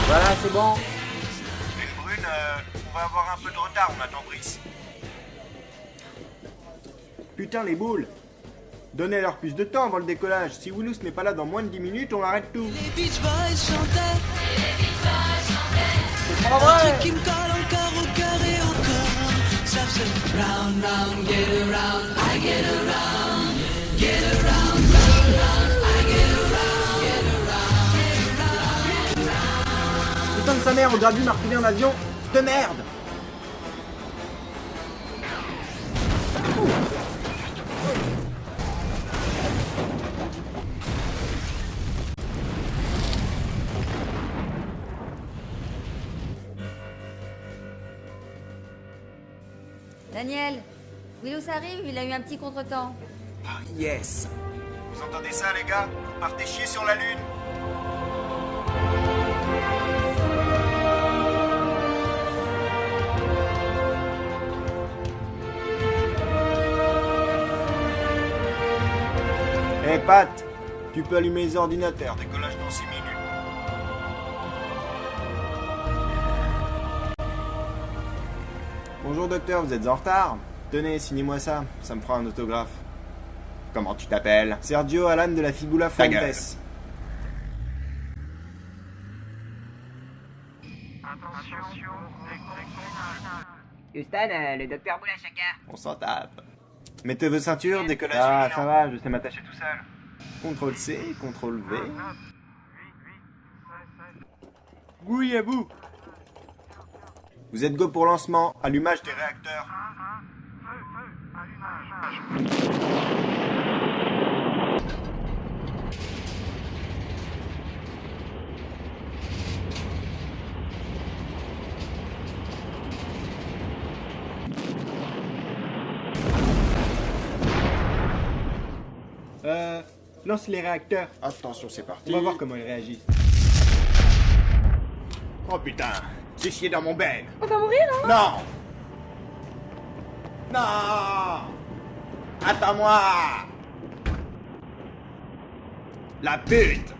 Voilà, c'est bon. Une brune, on va avoir un peu de retard, on attend Brice. Putain, les boules! Donnez-leur plus de temps avant le décollage. Si Willows n'est pas là dans moins de 10 minutes, on arrête tout. Les Beach Boys chantaient. C'est pas Un vrai. truc qui me colle encore au cœur et au corps. Ça faisait round, round, get around, I get around. Get around, round, round, I get around. Get around. Putain de sa mère, on aurait dû m'arriver en avion. De merde. Daniel, Willows arrive, il a eu un petit contretemps. Yes. Vous entendez ça, les gars? Partez chier sur la lune! Hé, Pat, tu peux allumer les ordinateurs, décollage dans 6 minutes. Bonjour docteur, vous êtes en retard? Tenez, signez-moi ça, ça me fera un autographe. Comment tu t'appelles? Sergio Alan de la Fibula Ta gueule. Fuentes. Houston, le docteur Boulachaka. On s'en tape. Mettez vos ceintures, décollage imminent. Ça va, je sais m'attacher tout seul. CTRL C, CTRL V. Oui, à vous. Vous êtes go pour lancement, allumage des réacteurs. Lance les réacteurs. Attention, c'est parti. On va voir comment ils réagissent. Oh putain, j'ai chié dans mon ben. On va mourir là? Non. Non. Attends-moi. La pute.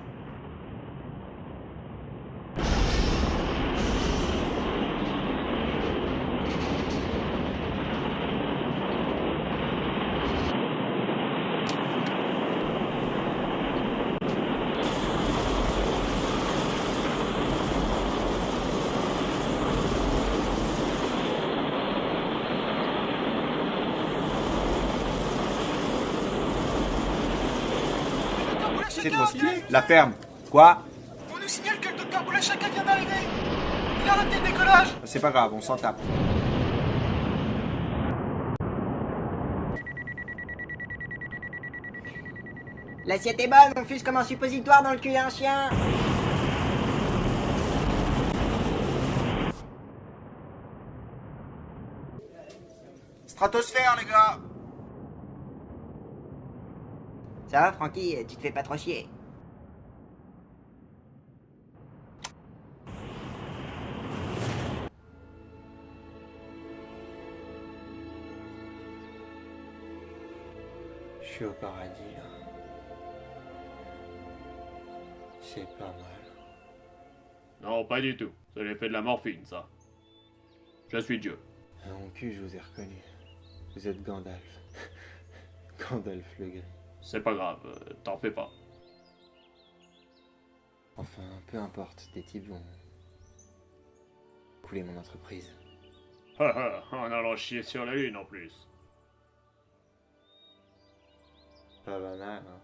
C'est trop stylé. La ferme. Quoi? On nous signale que le docteur Boulachaka vient d'arriver. Il a raté le décollage. C'est pas grave, on s'en tape. L'assiette est bonne, on fuse comme un suppositoire dans le cul d'un chien. Stratosphère, les gars. Ça va, Francky, tu te fais pas trop chier. Je suis au paradis, là. C'est pas mal. Non, pas du tout. C'est l'effet de la morphine, ça. Je suis Dieu. À mon cul, je vous ai reconnu. Vous êtes Gandalf. Gandalf le gris. C'est pas grave, t'en fais pas. Enfin, peu importe, des types vont couler mon entreprise. En allant chier sur la lune en plus. Pas banal, hein.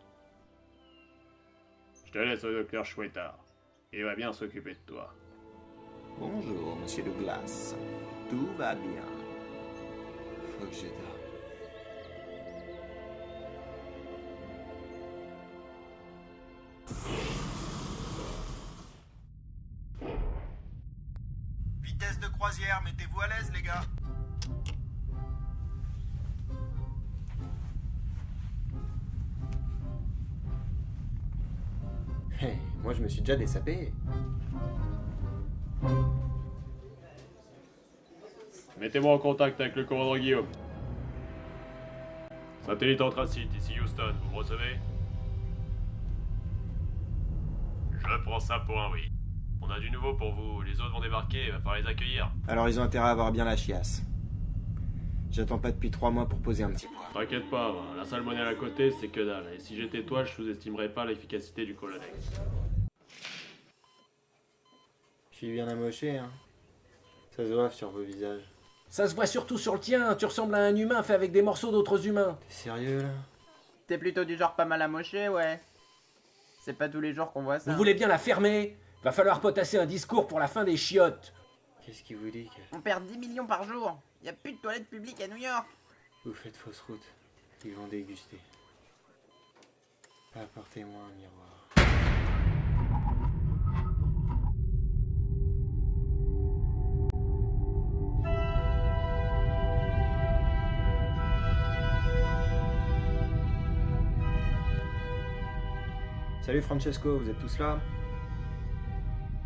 Je te laisse au docteur Chouettard. Il va bien s'occuper de toi. Bonjour, monsieur Douglas. Tout va bien. Faut que je dorme. Vitesse de croisière, mettez-vous à l'aise, les gars. Hey, moi je me suis déjà dessapé. Mettez-moi en contact avec le commandant Guillaume. Satellite anthracite, ici Houston, vous me recevez? Je prends ça pour un oui. On a du nouveau pour vous, les autres vont débarquer, il va falloir les accueillir. Alors ils ont intérêt à avoir bien la chiasse. J'attends pas depuis 3 mois pour poser un petit point. T'inquiète pas, la salmonelle à côté, c'est que dalle. Et si j'étais toi, je sous-estimerais pas l'efficacité du Colonex. Je suis bien amoché, hein. Ça se voit sur vos visages. Ça se voit surtout sur le tien, tu ressembles à un humain fait avec des morceaux d'autres humains. T'es sérieux, là? T'es plutôt du genre pas mal amoché, ouais. C'est pas tous les jours qu'on voit ça. Vous voulez bien la fermer? Va falloir potasser un discours pour la fin des chiottes. Qu'est-ce qui vous dit que... On perd 10 millions par jour. Y a plus de toilettes publiques à New York. Vous faites fausse route. Ils vont déguster. Apportez-moi un miroir. Salut Francesco, vous êtes tous là?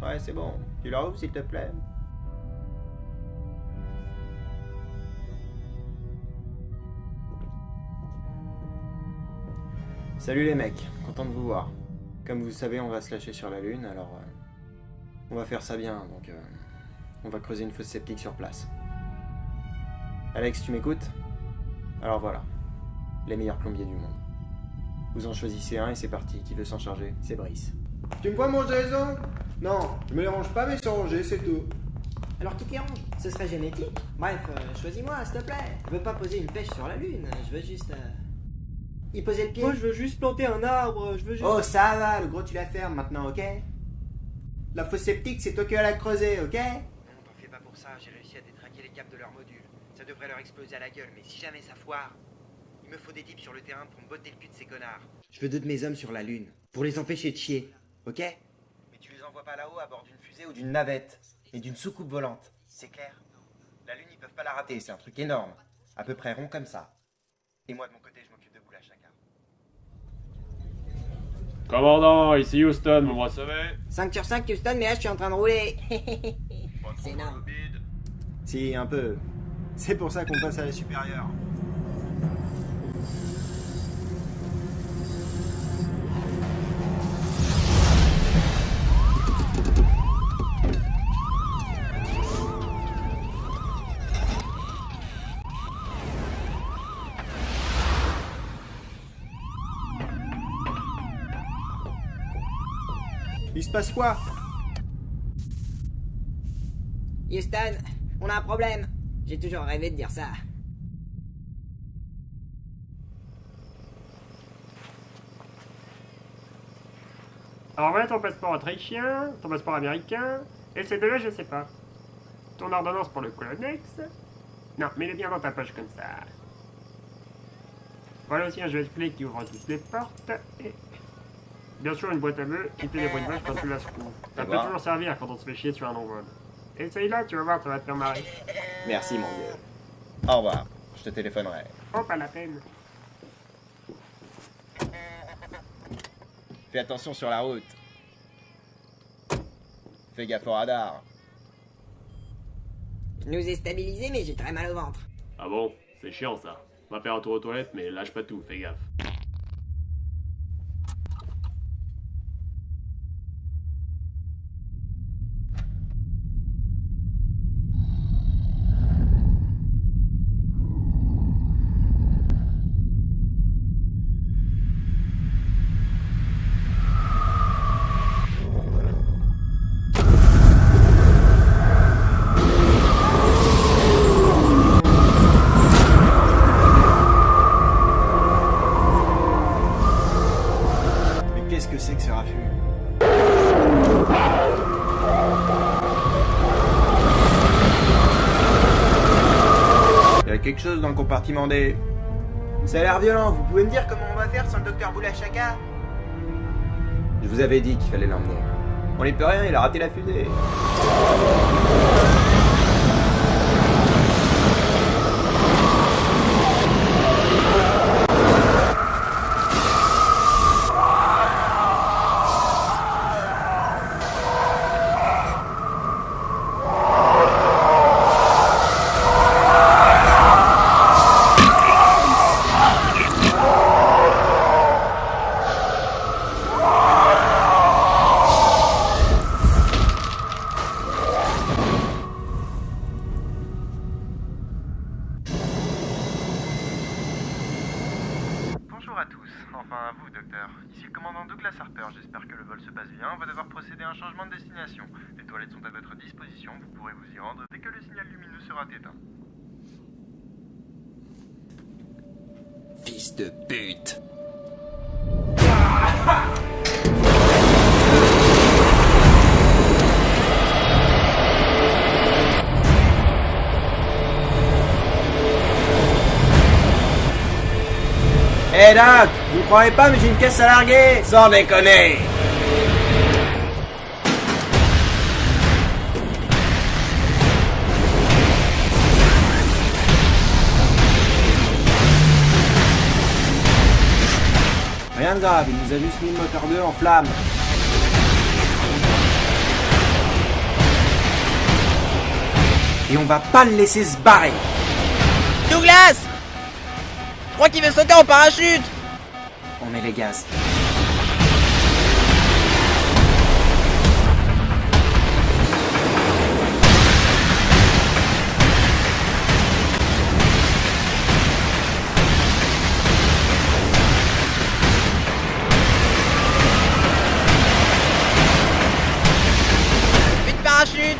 Ouais, c'est bon. Tu la rouvres s'il te plaît? Salut les mecs, content de vous voir. Comme vous le savez, on va se lâcher sur la Lune, alors on va faire ça bien, donc on va creuser une fosse septique sur place. Alex, tu m'écoutes? Alors voilà, les meilleurs plombiers du monde. Vous en choisissez un et c'est parti, qui veut s'en charger? C'est Brice. Tu me vois manger les ongles? Non, je me les range pas, mais ils sont rangés, c'est tout. Alors qui te les range? Ce serait génétique. Bref, choisis-moi, s'il te plaît. Je veux pas poser une pêche sur la Lune, je veux juste... y poser le pied. Moi, je veux juste planter un arbre, je veux juste... Oh, ça va, le gros, tu la fermes maintenant, ok? La fosse septique, c'est toi qui vas la creuser, ok? Non, t'en fais pas pour ça, j'ai réussi à détraquer les câbles de leur module. Ça devrait leur exploser à la gueule, mais si jamais ça foire, Il me faut des types sur le terrain pour me botter le cul de ces connards. Je veux 2 de mes hommes sur la Lune, pour les empêcher de chier, ok? Mais tu les envoies pas là-haut à bord d'une fusée ou d'une navette, et d'une soucoupe volante, c'est clair? La Lune, ils peuvent pas la rater, c'est un truc énorme. À peu près rond comme ça. Et moi, de mon côté, je m'occupe de Boula Shaka. Commandant, ici Houston, vous me recevez? 5 sur 5 Houston, mais là je suis en train de rouler. C'est énorme. Si, un peu. C'est pour ça qu'on passe à la supérieure. Il se passe quoi? Houston, on a un problème. J'ai toujours rêvé de dire ça. Alors voilà ton passeport autrichien, ton passeport américain, et ces deux-là, je sais pas. Ton ordonnance pour le colonex. Non, mets-les bien dans ta poche comme ça. Voilà aussi un USB qui ouvre toutes les portes, et... bien sûr une boîte à bœufs qui fait des bruits de vache quand tu la secoues. Ça peut toujours servir quand on se fait chier sur un long-vol. Essaye-la, tu vas voir, ça va te faire marrer. Merci, mon vieux. Au revoir. Je te téléphonerai. Oh, pas la peine. Fais attention sur la route. Fais gaffe au radar. Je nous ai stabilisés, mais j'ai très mal au ventre. Ah bon? C'est chiant ça. On va faire un tour aux toilettes, mais lâche pas tout, fais gaffe. Qu'est-ce que c'est que ce raffut? Il y a quelque chose dans le compartiment des... Ça a l'air violent, vous pouvez me dire comment on va faire sans le docteur Boula Shaka? Je vous avais dit qu'il fallait l'emmener. On n'y peut rien, il a raté la fusée. Bonjour à tous, enfin à vous, docteur. Ici le commandant Douglas Harper, j'espère que le vol se passe bien. On va devoir procéder à un changement de destination. Les toilettes sont à votre disposition, vous pourrez vous y rendre dès que le signal lumineux sera éteint. Fils de pute. Eh Doc, vous croyez pas, mais j'ai une caisse à larguer. Sans déconner. Rien de grave, il nous a juste mis le moteur 2 en flamme. Et on va pas le laisser se barrer. Douglas! Je crois qu'il veut sauter en parachute! On met les gaz. Plus de parachute!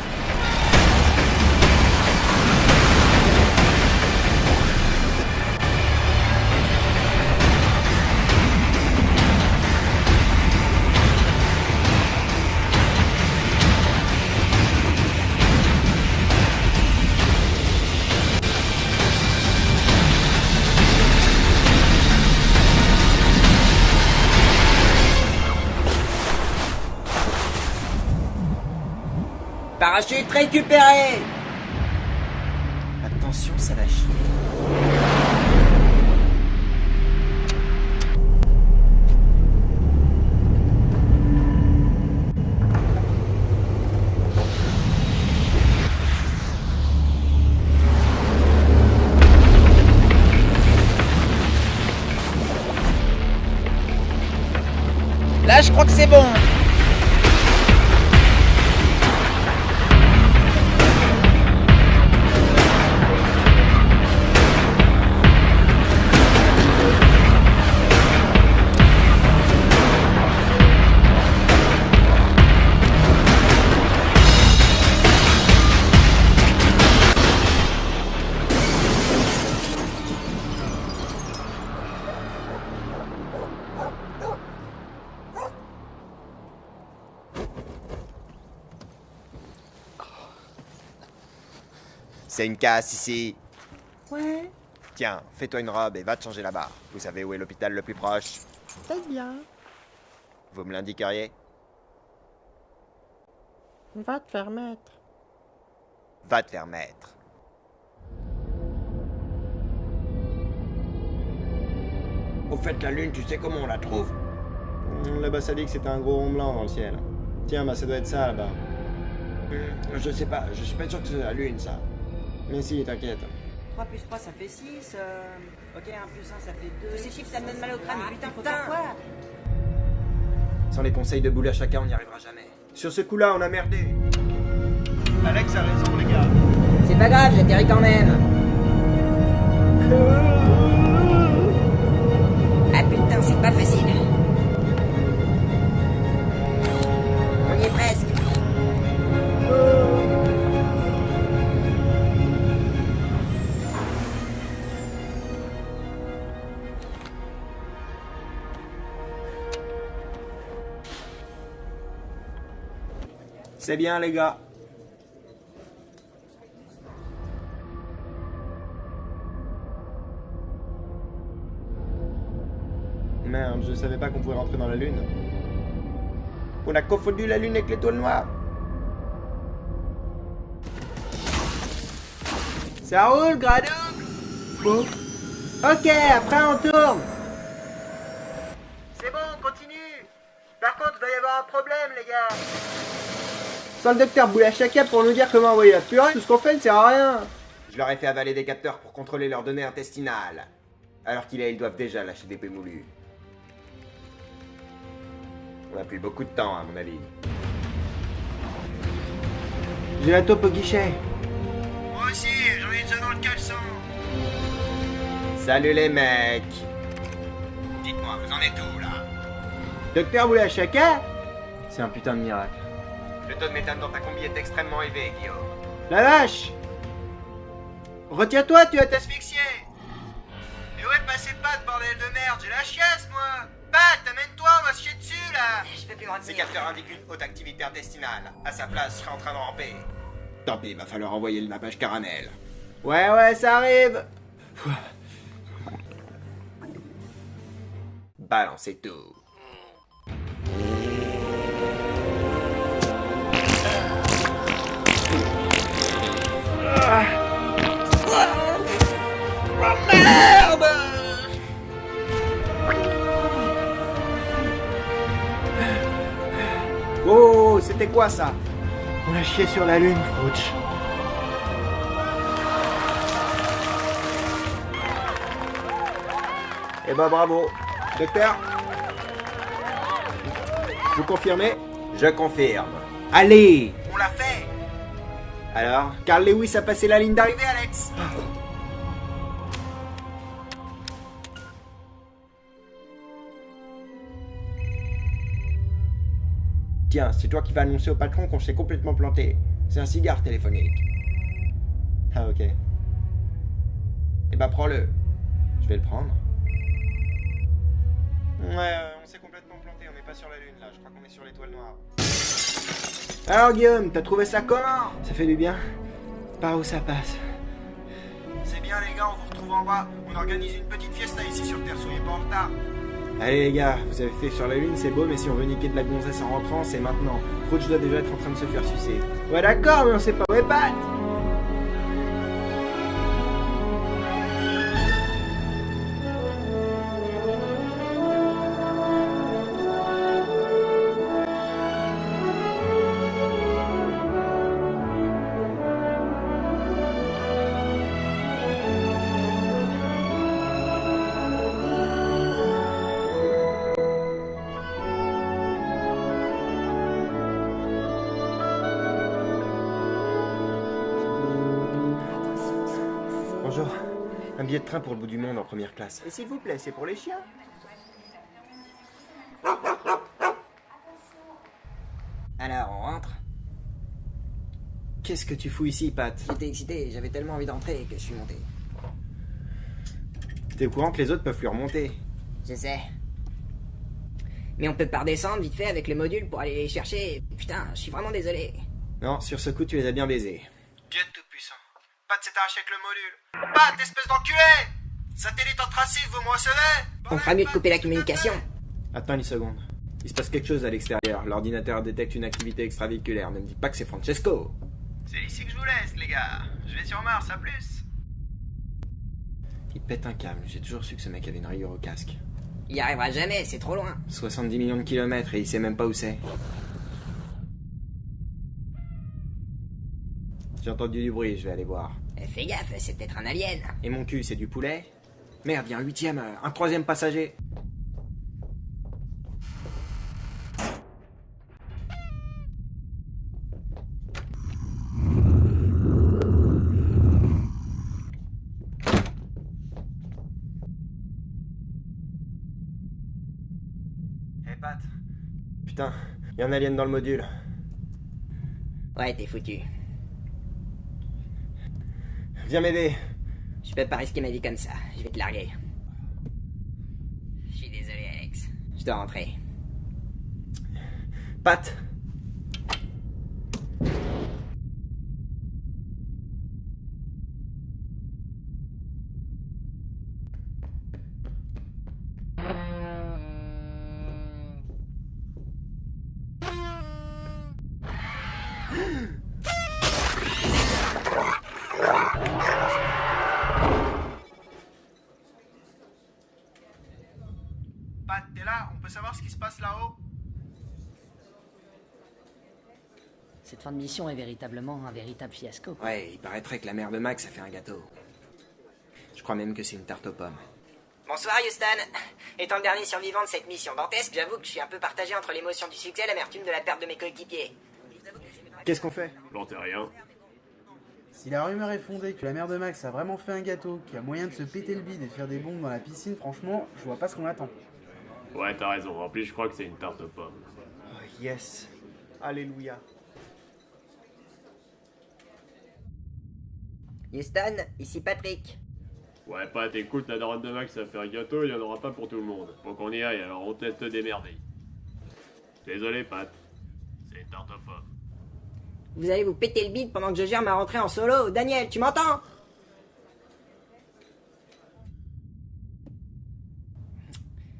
Parachute récupéré! Attention, ça va chier. Là, je crois que c'est bon. C'est une casse ici. Ouais, Tiens, fais-toi une robe et va te changer là-bas. Vous savez où est l'hôpital le plus proche? peut-être bien. Vous me l'indiqueriez? Va te faire mettre. Va te faire mettre. Au fait, la lune, tu sais comment on la trouve? Là-bas, ça dit que c'était un gros rond blanc dans le ciel. Tiens, bah ça doit être ça là-bas. Je sais pas, je suis pas sûr que c'est la lune, ça. Mais si, t'inquiète. 3 plus 3, ça fait 6. Ok, 1 plus 1, ça fait 2. Tous ces chiffres, ça me donne mal au crâne. Putain, faut faire quoi? Sans les conseils de boule à chacun, on n'y arrivera jamais. Sur ce coup-là, on a merdé. Alex a raison, les gars. C'est pas grave, j'atterris quand même. Ah putain, c'est pas facile. On y est presque. C'est bien, les gars. Merde, je savais pas qu'on pouvait rentrer dans la lune. On a confondu la lune avec l'étoile noire. Ça roule, Gradouille? Bon. Ok, après on tourne. C'est bon, on continue. Par contre, il va y avoir un problème, les gars. Sans le docteur Boulachaka pour nous dire comment envoyer la purée, tout ce qu'on fait ne sert à rien. Je leur ai fait avaler des capteurs pour contrôler leurs données intestinales. Alors qu'il est, ils doivent déjà lâcher des pémoulus. On a plus beaucoup de temps, à mon avis. J'ai la taupe au guichet. Moi aussi, j'en ai déjà dans le caleçon. Salut les mecs. Dites-moi, vous en êtes où, là? Docteur Boulachaka? C'est un putain de miracle. Le taux de méthane dans ta combi est extrêmement élevé, Guillaume. La vache! Retiens-toi, tu vas t'asphyxier! Et ouais, passez pas de bordel de merde, j'ai la chiasse, moi! Pat, amène-toi, on va se chier dessus, là! Je peux plus me retenir. Ces capteurs indiquent une haute activité intestinale. À sa place, je serai en train de ramper. Tant pis, va falloir envoyer le nappage caramel. Ouais, ça arrive! Balancez tout. Merde! Oh, c'était quoi ça? On a chié sur la lune, Frouch. Eh ben bravo. Docteur? Vous confirmez? Je confirme. Allez! On l'a fait! Alors, Carl Lewis a passé la ligne d'arrivée, Alex! Tiens, c'est toi qui vas annoncer au patron qu'on s'est complètement planté. C'est un cigare téléphonique. Ah, ok. Eh ben, prends-le. Je vais le prendre. Ouais, on s'est complètement planté. On n'est pas sur la lune, là. Je crois qu'on est sur l'étoile noire. Alors, Guillaume, t'as trouvé ça comment? Ça fait du bien. Par où ça passe? C'est bien, les gars, on vous retrouve en bas. On organise une petite fiesta ici sur Terre, soyez pas en retard. Allez les gars, vous avez fait sur la lune, c'est beau, mais si on veut niquer de la gonzesse en rentrant, c'est maintenant. Frouch doit déjà être en train de se faire sucer. Ouais d'accord, mais on sait pas où est Pat. Bonjour. Un billet de train pour le bout du monde en première classe. Et s'il vous plaît, c'est pour les chiens. Alors, on rentre? Qu'est-ce que tu fous ici, Pat? J'étais excité, j'avais tellement envie d'entrer que je suis monté. T'es au courant que les autres peuvent plus remonter? Je sais. Mais on peut pas redescendre vite fait avec le module pour aller les chercher. Putain, je suis vraiment désolé. Non, sur ce coup, tu les as bien baisés. Dieu tout puissant. Pat s'est arraché avec le module. Pat, espèce d'enculé! Satellite en tracif, vous me recevez? On fera mieux de couper la communication. Attends une seconde. Il se passe quelque chose à l'extérieur. L'ordinateur détecte une activité extravéhiculaire. Ne me dis pas que c'est Francesco. C'est ici que je vous laisse, les gars. Je vais sur Mars, à plus. Il pète un câble. J'ai toujours su que ce mec avait une rayure au casque. Il y arrivera jamais, c'est trop loin. 70 millions de kilomètres et il sait même pas où c'est. J'ai entendu du bruit, je vais aller voir. Fais gaffe, c'est peut-être un alien. Et mon cul, c'est du poulet? Merde, il y a un 8e, un 3e passager. Hé Pat. Putain, il y a un alien dans le module. Ouais, t'es foutu. Viens m'aider. Je peux pas risquer ma vie comme ça, je vais te larguer. Je suis désolé, Alex. Je dois rentrer. Pat. Pat, t'es là? On peut savoir ce qui se passe là-haut? Cette fin de mission est véritablement un véritable fiasco. Ouais, il paraîtrait que la mère de Max a fait un gâteau. Je crois même que c'est une tarte aux pommes. Bonsoir, Houston. Étant le dernier survivant de cette mission dantesque, j'avoue que je suis un peu partagé entre l'émotion du succès et l'amertume de la perte de mes coéquipiers. Qu'est-ce qu'on fait? J'en sais rien. Si la rumeur est fondée que la mère de Max a vraiment fait un gâteau, qu'il y a moyen de se péter le bide et faire des bombes dans la piscine, franchement, je vois pas ce qu'on attend. Ouais, t'as raison. En plus, je crois que c'est une tarte aux pommes. Oh, yes. Alléluia. Houston, ici Patrick. Ouais, Pat, écoute, la daronne de Max a fait un gâteau, il y en aura pas pour tout le monde. Faut qu'on y aille, alors on te laisse te démerder. Désolé, Pat. C'est une tarte aux pommes. Vous allez vous péter le bide pendant que je gère ma rentrée en solo. Daniel, tu m'entends?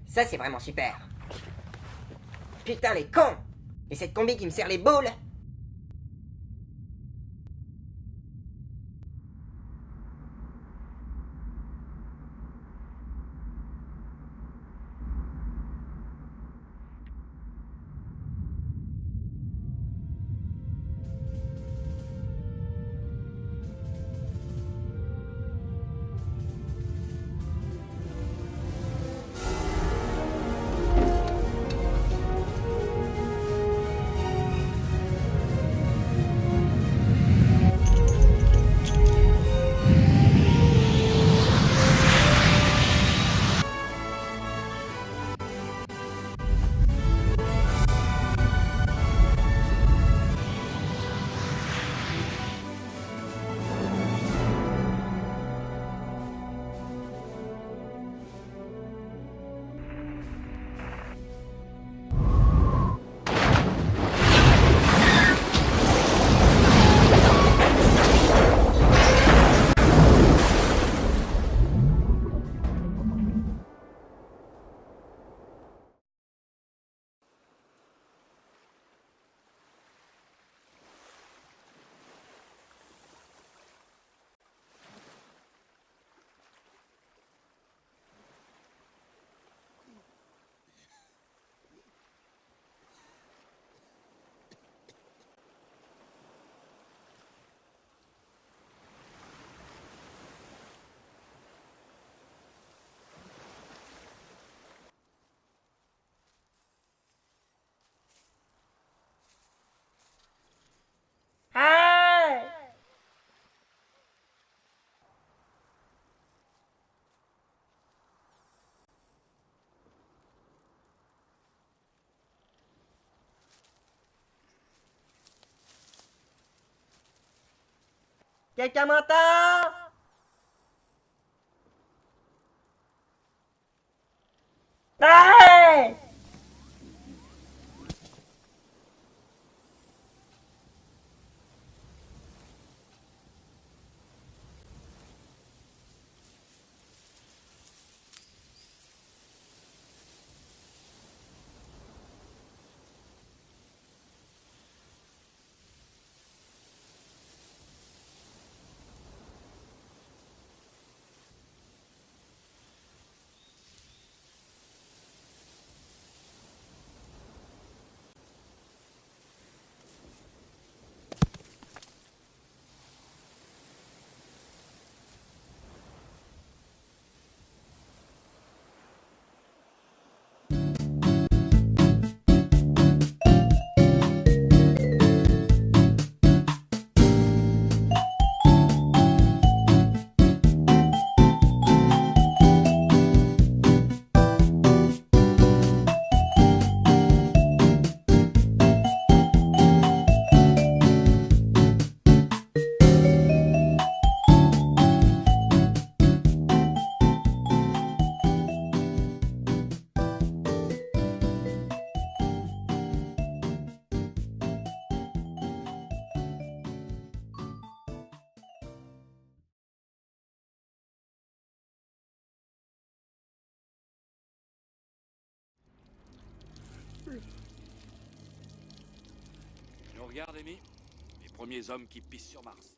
Ça, c'est vraiment super. Putain, les cons! Et cette combi qui me serre les boules! Quelqu'un m'entend? Hey! Tu nous regardes, Amy? Les premiers hommes qui pissent sur Mars.